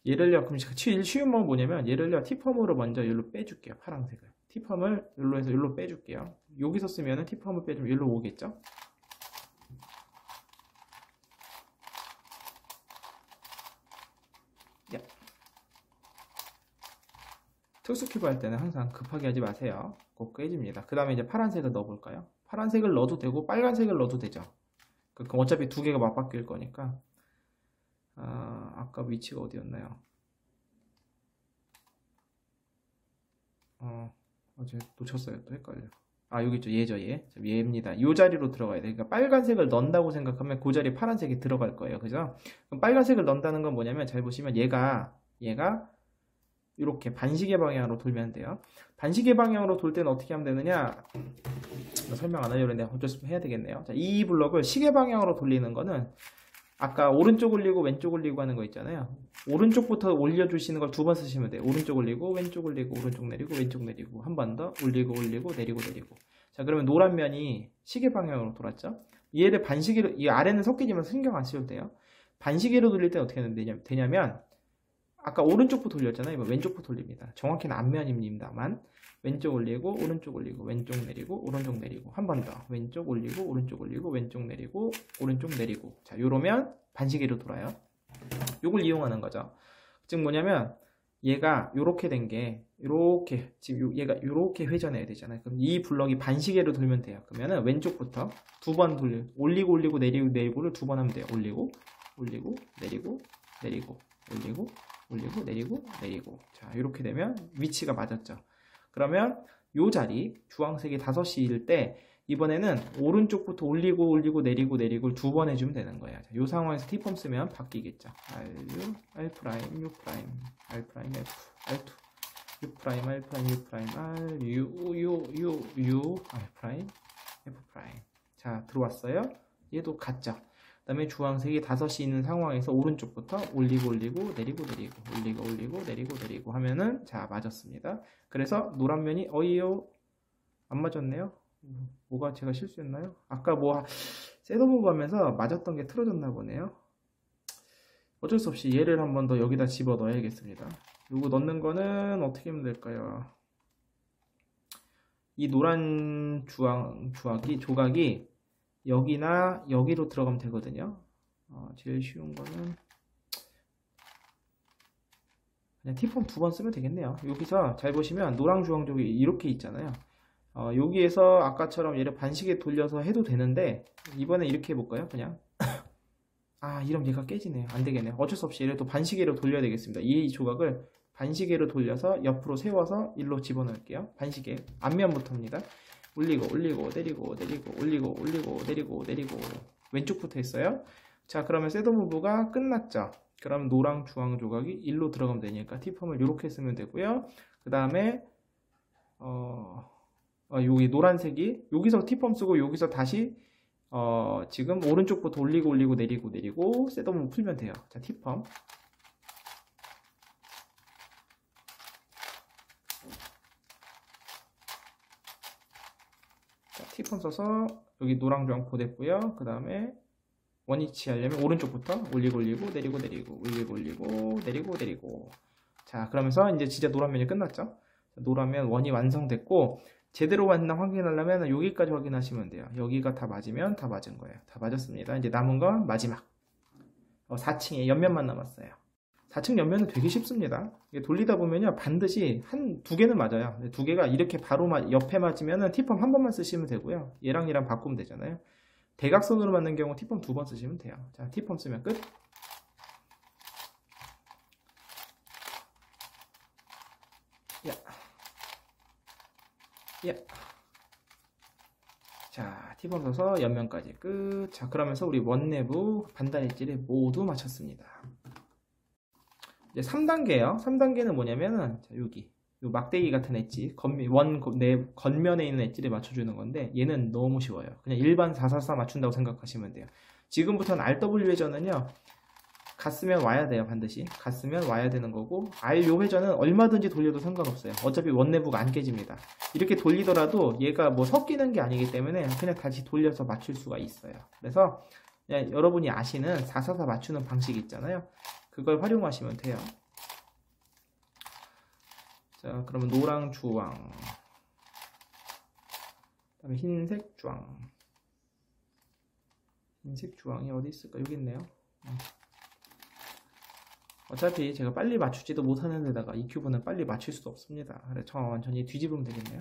얘를요, 그럼 제일 쉬운 건 뭐냐면, 얘를요, T펌으로 먼저 여기로 빼줄게요, 파란색을. T펌을 여기로 해서 여기로 빼줄게요. 여기서 쓰면은 T펌을 빼주면 여기로 오겠죠? 야. 특수 큐브 할 때는 항상 급하게 하지 마세요. 꼭 깨집니다. 그 다음에 이제 파란색을 넣어볼까요? 파란색을 넣어도 되고 빨간색을 넣어도 되죠. 그럼 어차피 2개가 맞바뀔 거니까. 아까 위치가 어디였나요? 어제 놓쳤어요. 또 헷갈려. 아, 여기 있죠. 얘죠, 얘. 얘입니다. 이 자리로 들어가야 돼. 그러니까 빨간색을 넣는다고 생각하면 그 자리에 파란색이 들어갈 거예요. 그죠? 그럼 빨간색을 넣는다는 건 뭐냐면 잘 보시면 얘가 이렇게 반시계 방향으로 돌면 돼요. 반시계 방향으로 돌 때는 어떻게 하면 되느냐? 설명 안 하려고 했는데 어쩔 수 없이 해야 되겠네요. 자, 이 블럭을 시계 방향으로 돌리는 거는 아까 오른쪽 올리고 왼쪽 올리고 하는 거 있잖아요. 오른쪽부터 올려주시는 걸 두 번 쓰시면 돼요. 오른쪽 올리고 왼쪽 올리고 오른쪽 내리고 왼쪽 내리고 한 번 더 올리고 올리고 내리고 내리고. 자, 그러면 노란 면이 시계 방향으로 돌았죠. 얘를 반시계로, 이 아래는 섞이지만 신경 안 쓰셔도 돼요. 반시계로 돌릴 때 어떻게 되냐면 아까 오른쪽부터 돌렸잖아요. 이거 왼쪽부터 돌립니다. 정확히는 앞면입니다만 왼쪽 올리고 오른쪽 올리고 왼쪽 내리고 오른쪽 내리고 한 번 더 왼쪽 올리고 오른쪽 올리고 왼쪽 내리고 오른쪽 내리고. 자, 요러면 반시계로 돌아요. 요걸 이용하는 거죠. 즉 뭐냐면 얘가 요렇게 된 게 요렇게 지금 얘가 요렇게 회전해야 되잖아요. 그럼 이 블럭이 반시계로 돌면 돼요. 그러면은 왼쪽부터 두 번 돌려 올리고 올리고 내리고 내리고를 두 번 하면 돼요. 올리고 올리고 내리고 내리고 올리고 올리고 내리고 내리고. 자, 이렇게 되면 위치가 맞았죠. 그러면 요 자리 주황색이 5시일 때 이번에는 오른쪽부터 올리고 올리고 내리고 내리고 두 번 해주면 되는 거예요. 자, 요 상황에서 T펌 쓰면 바뀌겠죠. RU, R 프라임, U 프라임, R 프라임, F, R2, U 프라임, R 프라임, U 프라임, R, U, R 프라임, F 프라임. 자, 들어왔어요. 얘도 같죠. 그 다음에 주황색이 5시 있는 상황에서 오른쪽부터 올리고 올리고 내리고 내리고 올리고 올리고 내리고 내리고 하면은 자, 맞았습니다. 그래서 노란 면이 어이요 안 맞았네요. 뭐가 제가 실수했나요? 아까 뭐 셋오브 하면서 맞았던 게 틀어졌나 보네요. 어쩔 수 없이 얘를 한 번 더 여기다 집어 넣어야겠습니다. 요거 넣는 거는 어떻게 하면 될까요? 이 노란 조각이 여기나 여기로 들어가면 되거든요. 제일 쉬운 거는 그냥 T펌 두 번 쓰면 되겠네요. 여기서 잘 보시면 노랑 주황쪽이 이렇게 있잖아요. 여기에서 아까처럼 얘를 반시계 돌려서 해도 되는데 이번에 이렇게 해볼까요? 그냥 이러면 얘가 깨지네요. 안 되겠네요. 어쩔 수 없이 얘를 또 반시계로 돌려야 되겠습니다. 이 조각을 반시계로 돌려서 옆으로 세워서 일로 집어넣을게요. 반시계 앞면부터입니다. 올리고 올리고 내리고 내리고 올리고 올리고 내리고 내리고. 왼쪽부터 했어요. 자, 그러면 셋업 무브가 끝났죠. 그럼 노랑 주황 조각이 일로 들어가면 되니까 T펌을 이렇게 쓰면 되고요. 그 다음에 여기 노란색이 여기서 T펌 쓰고 여기서 다시 지금 오른쪽부터 올리고 올리고 내리고 내리고 셋업 무브 풀면 돼요. 자, T펌. T펌 써서 여기 노랑 주황 보냈고요. 그 다음에 원위치 하려면 오른쪽부터 올리고 올리고 내리고 내리고 올리고 올리고 내리고 내리고. 자, 그러면서 이제 진짜 노란 면이 끝났죠. 노란 면 원이 완성됐고 제대로 맞나 확인하려면 여기까지 확인하시면 돼요. 여기가 다 맞으면 다 맞은 거예요. 다 맞았습니다. 이제 남은 건 마지막 4층에 옆면만 남았어요. 4층 옆면은 되게 쉽습니다. 이게 돌리다 보면요 반드시 두 개는 맞아요. 두 개가 이렇게 바로 옆에 맞으면 T펌 한 번만 쓰시면 되고요. 얘랑 얘랑 바꾸면 되잖아요. 대각선으로 맞는 경우 T펌 두 번 쓰시면 돼요. 자, T펌 쓰면 끝. 야. 자, T펌 써서 옆면까지 끝. 자, 그러면서 우리 원내부 반달 엣지를 모두 마쳤습니다. 이제 3단계요. 3단계는 뭐냐면은 자, 여기 요 막대기 같은 엣지 겉면에 있는 엣지를 맞춰주는 건데 얘는 너무 쉬워요. 그냥 일반 444 맞춘다고 생각하시면 돼요. 지금부터는 RW 회전은요 갔으면 와야 돼요. 반드시 갔으면 와야 되는 거고 RO 회전은 얼마든지 돌려도 상관없어요. 어차피 원내부가 안 깨집니다. 이렇게 돌리더라도 얘가 뭐 섞이는 게 아니기 때문에 그냥 다시 돌려서 맞출 수가 있어요. 그래서 그냥 여러분이 아시는 444 맞추는 방식 있잖아요. 그걸 활용하시면 돼요. 자, 그러면 노랑 주황, 그 다음에 흰색 주황. 흰색 주황이 어디 있을까? 여기 있네요. 어차피 제가 빨리 맞추지도 못하는 데다가 이 큐브는 빨리 맞출 수도 없습니다. 그래서 완전히 뒤집으면 되겠네요.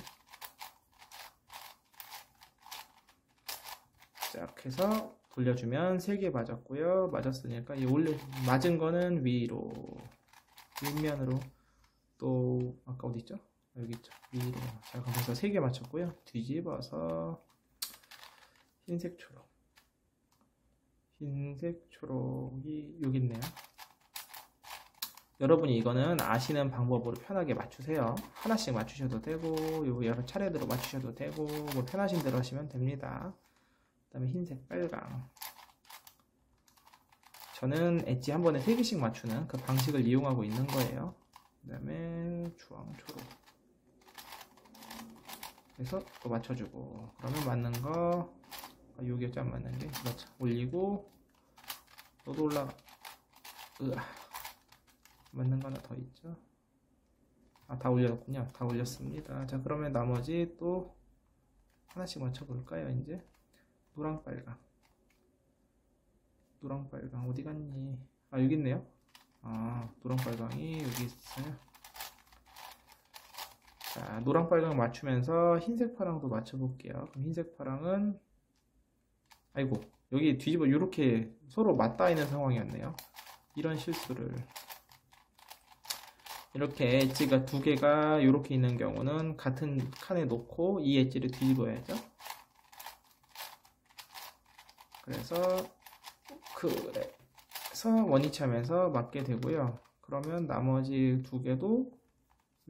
자, 해서 돌려주면 3개 맞았고요. 맞았으니까 이 맞은 거는 위로, 윗면으로, 또 아까 어디 있죠? 여기 있죠. 위로. 자, 그래서 3개 맞췄고요. 뒤집어서 흰색 초록, 흰색 초록이 여기 있네요. 여러분이 이거는 아시는 방법으로 편하게 맞추세요. 하나씩 맞추셔도 되고 여러 차례대로 맞추셔도 되고 뭐 편하신 대로 하시면 됩니다. 그 다음에 흰색 빨강, 저는 엣지 한 번에 3개씩 맞추는 그 방식을 이용하고 있는 거예요. 그 다음에 주황, 초록. 그래서 또 맞춰주고, 그러면 맞는 거, 여기였죠, 안 맞는 게. 그렇죠. 올리고, 너도 올라가. 맞는 거 하나 더 있죠. 다 올렸군요. 다 올렸습니다. 자, 그러면 나머지 또 하나씩 맞춰볼까요, 이제? 노랑, 빨강. 노랑, 빨강, 어디 갔니? 여기 있네요. 노랑, 빨강이 여기 있어요. 자, 노랑, 빨강 맞추면서 흰색, 파랑도 맞춰볼게요. 그럼 흰색, 파랑은, 아이고, 여기 뒤집어 이렇게 서로 맞닿아 있는 상황이었네요. 이런 실수를. 이렇게 엣지가 두 개가 이렇게 있는 경우는 같은 칸에 놓고 이 엣지를 뒤집어야죠. 그래서 원위치 하면서 맞게 되고요. 그러면 나머지 두 개도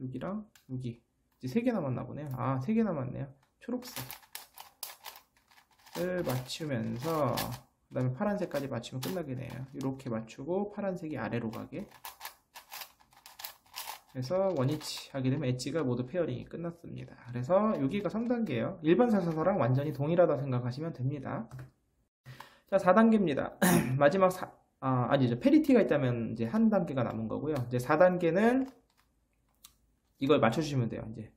여기랑 여기 이제 3개 남았나 보네요. 3개 남았네요. 초록색을 맞추면서 그 다음에 파란색까지 맞추면 끝나게 돼요. 이렇게 맞추고 파란색이 아래로 가게. 그래서 원위치 하게 되면 엣지가 모두 페어링이 끝났습니다. 그래서 여기가 3단계예요. 일반 444랑 완전히 동일하다 생각하시면 됩니다. 자, 4단계입니다. 마지막 아니죠. 페리티가 있다면 이제 한 단계가 남은 거고요. 이제 4단계는 이걸 맞춰주시면 돼요. 이제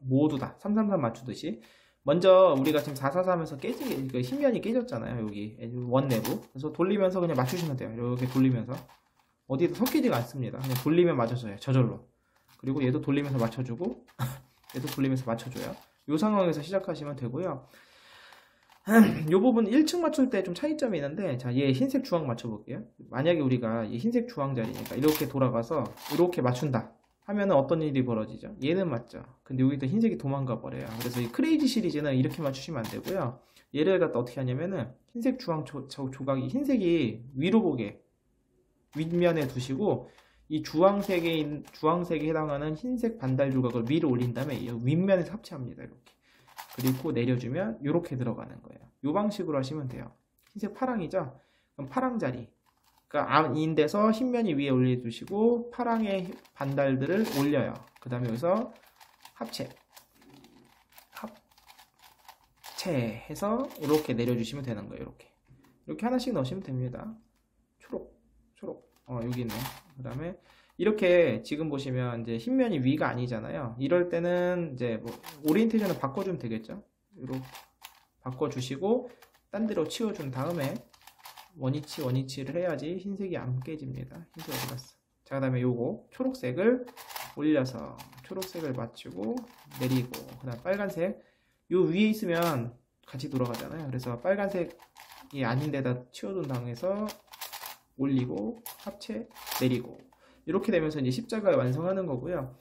모두 다 333 맞추듯이. 먼저 우리가 지금 444 하면서 흰면이 깨졌잖아요. 여기 원 내부. 그래서 돌리면서 그냥 맞추시면 돼요. 이렇게 돌리면서. 어디도 섞이지가 않습니다. 그냥 돌리면 맞춰줘요. 저절로. 그리고 얘도 돌리면서 맞춰주고 얘도 돌리면서 맞춰줘요. 이 상황에서 시작하시면 되고요. 이 부분 1층 맞출 때 좀 차이점이 있는데, 자, 얘 흰색 주황 맞춰볼게요. 만약에 우리가 이 흰색 주황 자리니까 이렇게 돌아가서 이렇게 맞춘다 하면은 어떤 일이 벌어지죠? 얘는 맞죠. 근데 여기도 흰색이 도망가 버려요. 그래서 이 크레이지 시리즈는 이렇게 맞추시면 안 되고요. 얘를 갖다 어떻게 하냐면은 흰색 주황 조각이 흰색이 위로 보게 윗면에 두시고, 이 주황색에 해당하는 흰색 반달 조각을 위로 올린 다음에 윗면에서 합체합니다. 이렇게. 그리고 내려주면 이렇게 들어가는 거예요. 이 방식으로 하시면 돼요. 흰색 파랑이죠? 그럼 파랑 자리. 그러니까 인데서 흰면이 위에 올려두시고 파랑의 반달들을 올려요. 그 다음에 여기서 합체해서 이렇게 내려주시면 되는 거예요. 이렇게 하나씩 넣으시면 됩니다. 초록. 여기 있네. 그 다음에 이렇게 지금 보시면 이제 흰면이 위가 아니잖아요. 이럴 때는 이제 오리엔테이션을 바꿔주면 되겠죠. 이렇게 바꿔주시고 딴 데로 치워준 다음에 원위치를 해야지 흰색이 안 깨집니다. 흰색 어디 갔어? 자, 그 다음에 요거 초록색을 올려서 초록색을 맞추고 내리고, 그 다음 빨간색 요 위에 있으면 같이 돌아가잖아요. 그래서 빨간색이 아닌 데다 치워둔 다음에서 올리고 합체 내리고, 이렇게 되면서 이제 십자가 완성하는 거고요.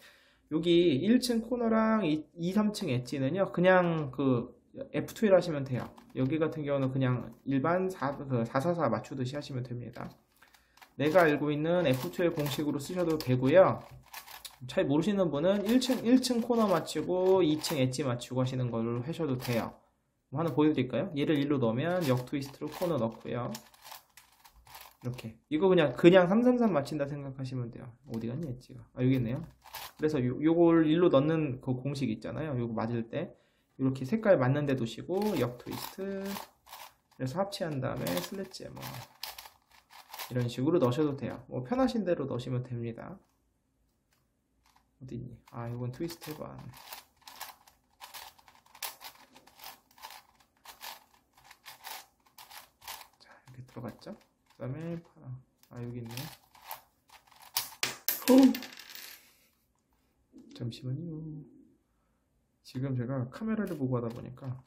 여기 1층 코너랑 2, 3층 엣지는요, 그냥 F2를 하시면 돼요. 여기 같은 경우는 그냥 일반 444 맞추듯이 하시면 됩니다. 내가 알고 있는 F2의 공식으로 쓰셔도 되고요. 잘 모르시는 분은 1층 코너 맞추고 2층 엣지 맞추고 하시는 걸로 하셔도 돼요. 하나 보여드릴까요? 얘를 1로 넣으면 역 트위스트로 코너 넣고요. 이렇게. 이거 그냥 333 맞춘다 생각하시면 돼요. 어디 갔니, 엣지가? 여기 있네요. 그래서 요걸 1로 넣는 그 공식 있잖아요. 요거 맞을 때 이렇게 색깔 맞는 데 두시고 역 트위스트, 그래서 합체한 다음에 슬래지 이런 식으로 넣으셔도 돼요. 편하신 대로 넣으시면 됩니다. 어디 있니? 이건 트위스트 해봐. 자, 이렇게 들어갔죠? 그 다음에 파랑. 여기 있네요. 잠시만요. 지금 제가 카메라를 보고 하다 보니까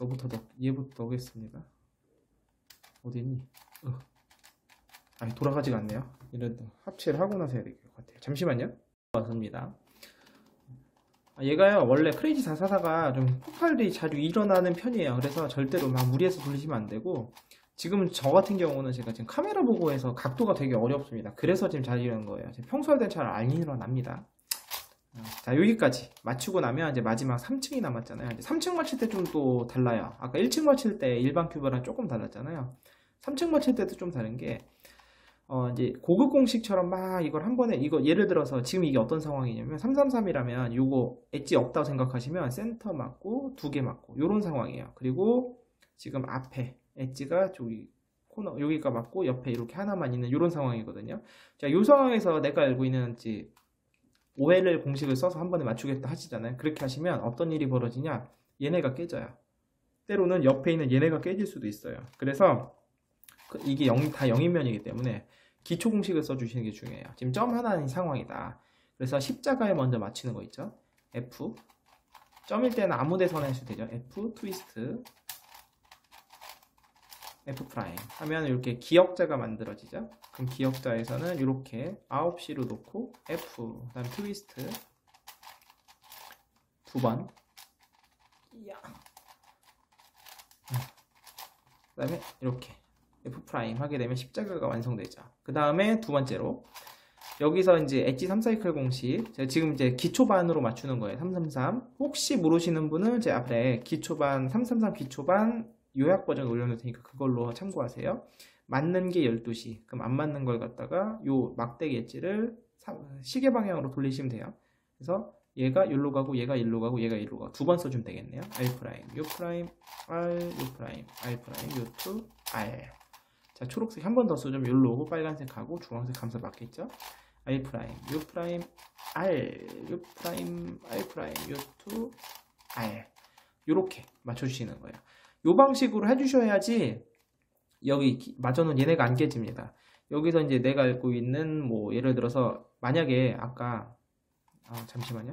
얘부터 넣겠습니다. 어디 있니? 돌아가지가 않네요. 이런 합체를 하고 나서 해야 될 것 같아요. 잠시만요. 왔습니다. 얘가요, 원래 크레이지 444가 좀 폭발이 자주 일어나는 편이에요. 그래서 절대로 막 무리해서 돌리시면 안 되고, 지금 저 같은 경우는 제가 지금 카메라 보고 해서 각도가 되게 어렵습니다. 그래서 지금 잘 일어나는 거예요. 평소 할 땐 잘 안 일어납니다. 자, 여기까지 맞추고 나면 이제 마지막 3층이 남았잖아요. 이제 3층 맞출 때 좀 또 달라요. 아까 1층 맞출 때 일반 큐브랑 조금 달랐잖아요. 3층 맞출 때도 좀 다른 게, 이제 고급 공식처럼 막 이걸 한 번에 이거 예를 들어서 지금 이게 어떤 상황이냐면 333이라면 요거 엣지 없다고 생각하시면 센터 맞고 두 개 맞고 요런 상황이에요. 그리고 지금 앞에 엣지가 저기 코너 여기가 맞고 옆에 이렇게 하나만 있는 요런 상황이거든요. 자, 요 상황에서 내가 알고 있는 이제 OLL 공식을 써서 한 번에 맞추겠다 하시잖아요. 그렇게 하시면 어떤 일이 벌어지냐? 얘네가 깨져요. 때로는 옆에 있는 얘네가 깨질 수도 있어요. 그래서 이게 다 0인면이기 때문에 기초 공식을 써주시는 게 중요해요. 지금 점 하나인 상황이다. 그래서 십자가에 먼저 맞추는 거 있죠. F 점일 때는 아무 데서나 해도 되죠. F 트위스트 F 프라임 하면 이렇게 기역자가 만들어지죠. 그럼 기역자에서는 이렇게 9시로 놓고 F 그 다음 트위스트 두 번 그 다음에 이렇게 F 프라임 하게 되면 십자가가 완성되죠. 그 다음에 두 번째로 여기서 이제 엣지 3사이클 공식 제가 지금 이제 기초반으로 맞추는 거예요. 333 혹시 모르시는 분은 제 앞에 기초반 333 기초반 요약 버전 올려놓을 테니까 그걸로 참고하세요. 맞는 게 12시 그럼 안 맞는 걸 갖다가 요 막대기 엣지를 시계 방향으로 돌리시면 돼요. 그래서 얘가 여기로 가고 얘가 일로 가고 얘가 일로 가고 두 번 써주면 되겠네요. R 프라임, U 프라임, R, U 프라임, R 프라임, U2, R. 자, 초록색 한 번 더 써주면 여기로 오고 빨간색하고 주황색 감싸 맞겠죠? R 프라임, U 프라임, R, U 프라임, R 프라임, U2, R. 요렇게 맞춰주시는 거예요. 요 방식으로 해주셔야지 여기 맞춰놓은 얘네가 안 깨집니다. 여기서 이제 내가 알고 있는 뭐 예를 들어서 만약에 아까 잠시만요.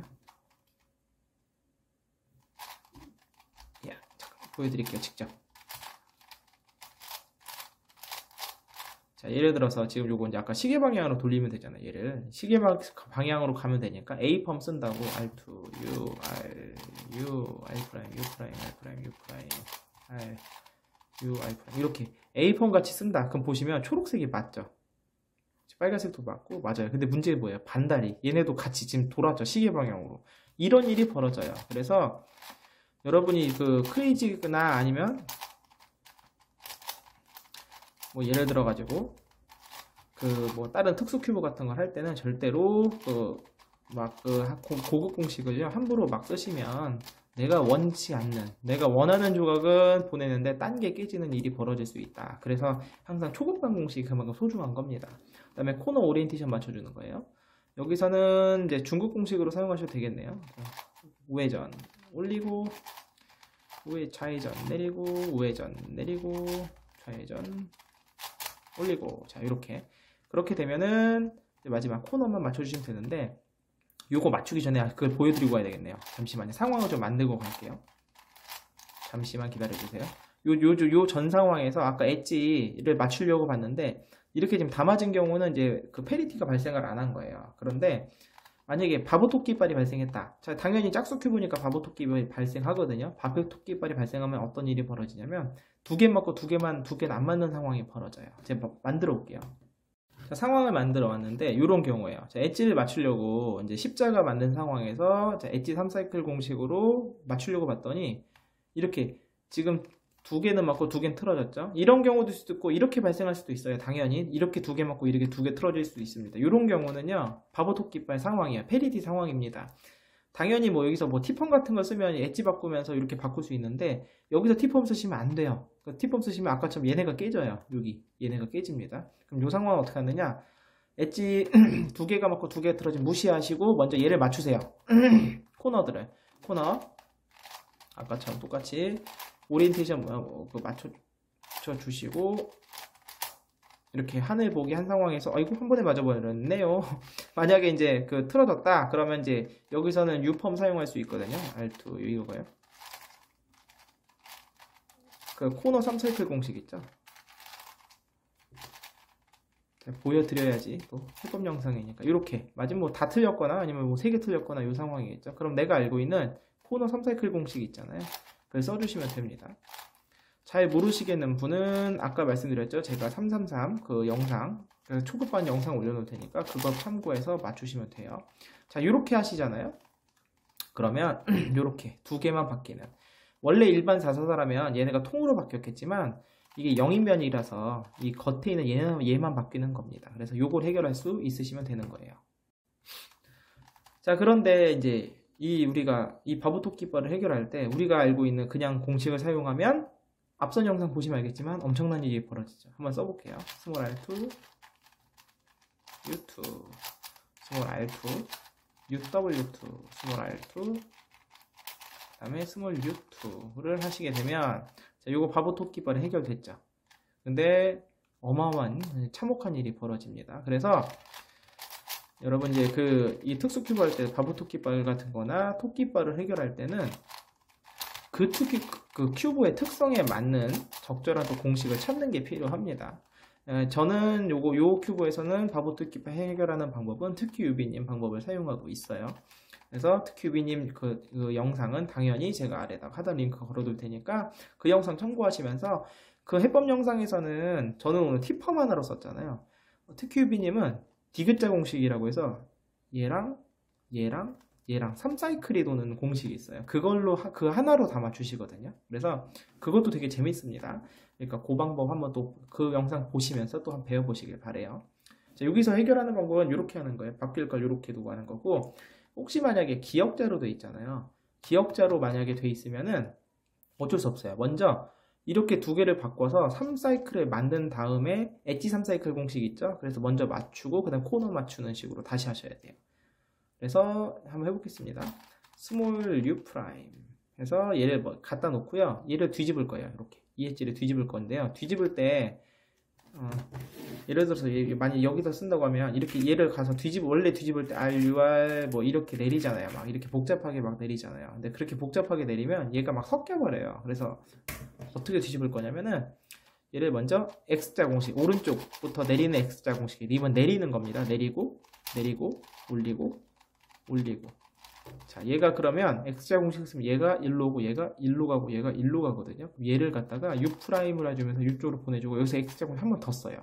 야, 잠깐 보여드릴게요. 직접. 자, 예를 들어서 지금 요거 이제 아까 시계 방향으로 돌리면 되잖아요. 얘를 시계 방향으로 가면 되니까 A 펌 쓴다고 R2 U R U R 프라임 U 프라임 R 프라임 U 프라임 R U R 프라임 이렇게 A 펌 같이 쓴다. 그럼 보시면 초록색이 맞죠? 빨간색도 맞고 맞아요. 근데 문제는 뭐예요? 반다리. 얘네도 같이 지금 돌았죠. 시계 방향으로. 이런 일이 벌어져요. 그래서 여러분이 그 크레이지나 아니면 뭐 예를 들어 가지고 그 뭐 다른 특수 큐브 같은 걸 할 때는 절대로 고급 공식을요 함부로 막 쓰시면 내가 원치 않는 내가 원하는 조각은 보내는데 딴 게 깨지는 일이 벌어질 수 있다. 그래서 항상 초급반 공식이 그만큼 소중한 겁니다. 그 다음에 코너 오리엔테이션 맞춰주는 거예요. 여기서는 이제 중급 공식으로 사용하셔도 되겠네요. 우회전 올리고 좌회전 내리고 우회전 내리고 좌회전 올리고 자 이렇게 그렇게 되면은 마지막 코너만 맞춰주시면 되는데 요거 맞추기 전에 그걸 보여드리고 가야 되겠네요. 잠시만요. 상황을 좀 만들고 갈게요. 잠시만 기다려주세요. 요 전 상황에서 아까 엣지를 맞추려고 봤는데 이렇게 지금 다 맞은 경우는 이제 그 페리티가 발생을 안 한 거예요. 그런데 만약에 바보토끼발이 발생했다. 자, 당연히 짝수 큐브니까 바보토끼발이 발생하거든요. 바보토끼발이 발생하면 어떤 일이 벌어지냐면 두 개 맞고 두 개는 안 맞는 상황이 벌어져요. 제가 만들어 볼게요. 자, 상황을 만들어 왔는데 이런 경우예요. 자, 엣지를 맞추려고 이제 십자가 만든 상황에서 자, 엣지 3사이클 공식으로 맞추려고 봤더니 이렇게 지금 두 개는 맞고 두 개는 틀어졌죠. 이런 경우도 있고 이렇게 발생할 수도 있어요. 당연히 이렇게 두 개 맞고 이렇게 두 개 틀어질 수도 있습니다. 이런 경우는요 바보토끼발 상황이에요. 페리티 상황입니다. 당연히 뭐 여기서 뭐 티펌 같은 걸 쓰면 엣지 바꾸면서 이렇게 바꿀 수 있는데 여기서 티펌 쓰시면 안 돼요. 티펌 쓰시면 아까처럼 얘네가 깨져요. 여기 얘네가 깨집니다. 그럼 이 상황은 어떻게 하느냐? 엣지 두 개가 맞고 두 개가 틀어지면 무시하시고 먼저 얘를 맞추세요. 코너들을 코너 아까처럼 똑같이 오리엔테이션 맞춰 주시고 이렇게 하늘 보기 한 상황에서 이거 한 번에 맞아버렸네요. 만약에 이제 그 틀어졌다 그러면 이제 여기서는 U펌 사용할 수 있거든요. R2 이거가요. 그 코너 3사이클 공식 있죠. 보여드려야지 또 해법 영상이니까 이렇게 맞으면 뭐 다 틀렸거나 아니면 뭐 3개 틀렸거나 이 상황이겠죠. 그럼 내가 알고 있는 코너 3사이클 공식 있잖아요. 그걸 써주시면 됩니다. 잘 모르시겠는 분은 아까 말씀드렸죠. 제가 333 그 영상 초급반 영상 올려놓을 테니까 그거 참고해서 맞추시면 돼요. 자 이렇게 하시잖아요. 그러면 이렇게 두 개만 바뀌는 원래 일반 444라면 얘네가 통으로 바뀌었겠지만 이게 영인면이라서 이 겉에 있는 얘만 바뀌는 겁니다. 그래서 요걸 해결할 수 있으시면 되는 거예요. 자, 그런데 이제 우리가 이 바보토끼발을 해결할 때 우리가 알고 있는 그냥 공식을 사용하면 앞선 영상 보시면 알겠지만 엄청난 일이 벌어지죠. 한번 써볼게요. 스몰 R2, U2, 스몰 R2, UW2, 스몰 R2, 그 다음에 스몰 U2를 하시게 되면 자, 요거 바보토끼발이 해결됐죠. 근데 어마어마한 참혹한 일이 벌어집니다. 그래서 여러분 이제 이 특수 큐브 할 때 바보토끼발 같은 거나 토끼발을 해결할 때는 그 큐브의 특성에 맞는 적절한 또 공식을 찾는 게 필요합니다. 저는 요 큐브에서는 바보토끼발 해결하는 방법은 특큐유비님 방법을 사용하고 있어요. 그래서 특큐유비님 그 영상은 당연히 제가 아래다가 하단 링크 걸어둘 테니까 그 영상 참고하시면서 그 해법 영상에서는 저는 오늘 팁펌 하나로 썼잖아요. 특큐유비님은 디귿자 공식이라고 해서 얘랑 3사이클이 도는 공식이 있어요. 그걸로 그 하나로 다 맞추시거든요. 그래서 그것도 되게 재밌습니다. 그러니까 그 방법 한번 또 그 영상 보시면서 또 한번 배워보시길 바래요. 자, 여기서 해결하는 방법은 이렇게 하는 거예요. 바뀔 걸 이렇게 두고 하는 거고, 혹시 만약에 기역자로 돼 있잖아요. 기역자로 만약에 돼 있으면은 어쩔 수 없어요. 먼저 이렇게 두 개를 바꿔서 3사이클을 만든 다음에 엣지 3사이클 공식 있죠? 그래서 먼저 맞추고 그 다음 코너 맞추는 식으로 다시 하셔야 돼요. 그래서 한번 해보겠습니다. 스몰 U 프라임 해서 얘를 갖다 놓고요. 얘를 뒤집을 거예요. 이렇게 이 엣지를 뒤집을 건데요. 뒤집을 때 예를 들어서 만약 여기서 쓴다고 하면 이렇게 얘를 가서 원래 뒤집을 때 RUR 뭐 이렇게 내리잖아요. 막 이렇게 복잡하게 막 내리잖아요. 근데 그렇게 복잡하게 내리면 얘가 막 섞여버려요. 그래서 어떻게 뒤집을 거냐면은 얘를 먼저 X자 공식, 오른쪽부터 내리는 X자 공식, 이번 내리는 겁니다. 내리고 올리고. 자, 얘가 그러면 X자 공식 쓰면 얘가 1로 오고 얘가 1로 가고 얘가 1로 가거든요. 얘를 갖다가 U'을 해주면서 U쪽으로 보내주고 여기서 X자 공식 한 번 더 써요.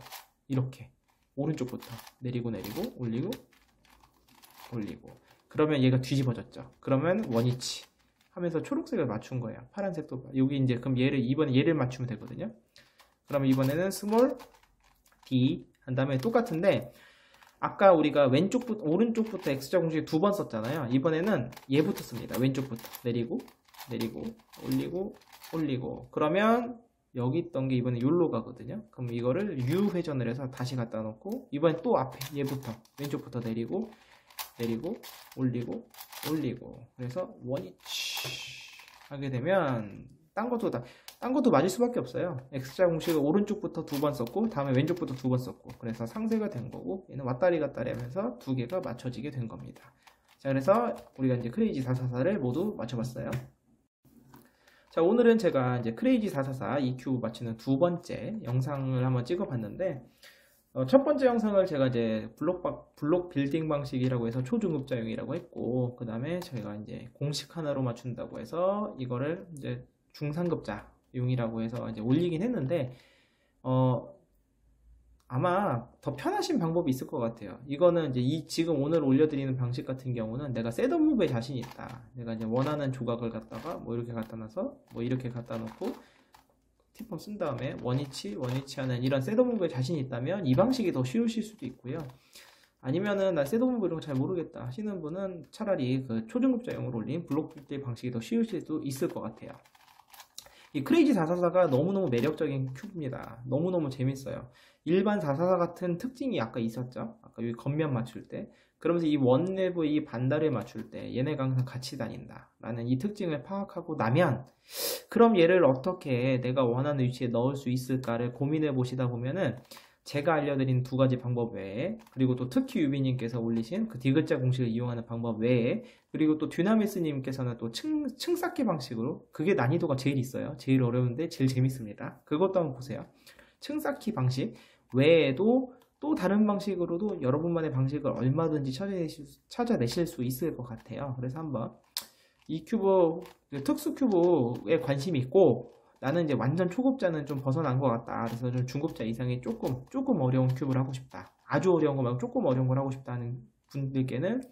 이렇게 오른쪽부터 내리고 올리고 그러면 얘가 뒤집어졌죠. 그러면 원위치 하면서 초록색을 맞춘 거예요. 파란색도 여기 이제 그럼 이번에 얘를 맞추면 되거든요. 그러면 이번에는 스몰 D 한 다음에 똑같은데 아까 우리가 오른쪽부터 X자 공식 2번 썼잖아요. 이번에는 얘부터 씁니다. 왼쪽부터 내리고 올리고 그러면 여기 있던 게 이번에 여기로 가거든요. 그럼 이거를 U 회전을 해서 다시 갖다 놓고 이번엔 또 앞에 얘부터 왼쪽부터 내리고 올리고 그래서 원위치 하게 되면 딴 것도 맞을 수밖에 없어요. X자 공식을 오른쪽부터 2번 썼고 다음에 왼쪽부터 2번 썼고 그래서 상쇄가 된 거고 얘는 왔다리 갔다리 하면서 두 개가 맞춰지게 된 겁니다. 자, 그래서 우리가 이제 크레이지 444를 모두 맞춰봤어요. 자, 오늘은 제가 이제 크레이지 444 EQ 맞추는 두 번째 영상을 한번 찍어봤는데 첫 번째 영상을 제가 이제 블록 빌딩 방식이라고 해서 초중급자용이라고 했고 그 다음에 저희가 이제 공식 하나로 맞춘다고 해서 이거를 이제 중상급자용이라고 해서 이제 올리긴 했는데 아마 더 편하신 방법이 있을 것 같아요. 이거는 이제 지금 오늘 올려드리는 방식 같은 경우는 내가 셋업 무브에 자신이 있다. 내가 이제 원하는 조각을 갖다가 뭐 이렇게 갖다 놔서 뭐 이렇게 갖다 놓고 팁펌 쓴 다음에 원위치 하는 이런 셋업 무브에 자신이 있다면 이 방식이 더 쉬우실 수도 있고요. 아니면은 나 셋업 무브 이런 거 잘 모르겠다 하시는 분은 차라리 그 초중급자용으로 올린 블록 빌딩 방식이 더 쉬우실 수도 있을 것 같아요. 이 크레이지 444가 너무너무 매력적인 큐브입니다. 너무너무 재밌어요. 일반 444 같은 특징이 아까 있었죠. 아까 여기 겉면 맞출 때. 그러면서 이 원내부 이 반달을 맞출 때 얘네가 항상 같이 다닌다 라는 이 특징을 파악하고 나면 그럼 얘를 어떻게 내가 원하는 위치에 넣을 수 있을까를 고민해 보시다 보면은 제가 알려드린 두 가지 방법 외에 그리고 또 특히 유비님께서 올리신 그 디귿자 공식을 이용하는 방법 외에 그리고 또 듀나미스님께서는 또 층쌓기 방식으로 그게 난이도가 제일 있어요. 제일 어려운데 제일 재밌습니다. 그것도 한번 보세요. 층쌓기 방식 외에도 또 다른 방식으로도 여러분만의 방식을 얼마든지 찾아내실 수 있을 것 같아요. 그래서 한번 이 큐브 특수 큐브에 관심이 있고 나는 이제 완전 초급자는 좀 벗어난 것 같다. 그래서 좀 중급자 이상의 조금 어려운 큐브를 하고 싶다. 아주 어려운 거 말고 조금 어려운 걸 하고 싶다 하는 분들께는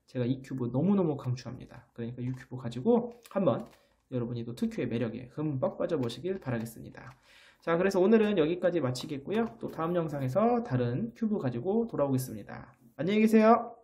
제가 이 큐브 너무너무 강추합니다. 그러니까 이 큐브 가지고 한번 여러분이 또 특큐의 매력에 흠뻑 빠져보시길 바라겠습니다. 자, 그래서 오늘은 여기까지 마치겠고요. 또 다음 영상에서 다른 큐브 가지고 돌아오겠습니다. 안녕히 계세요.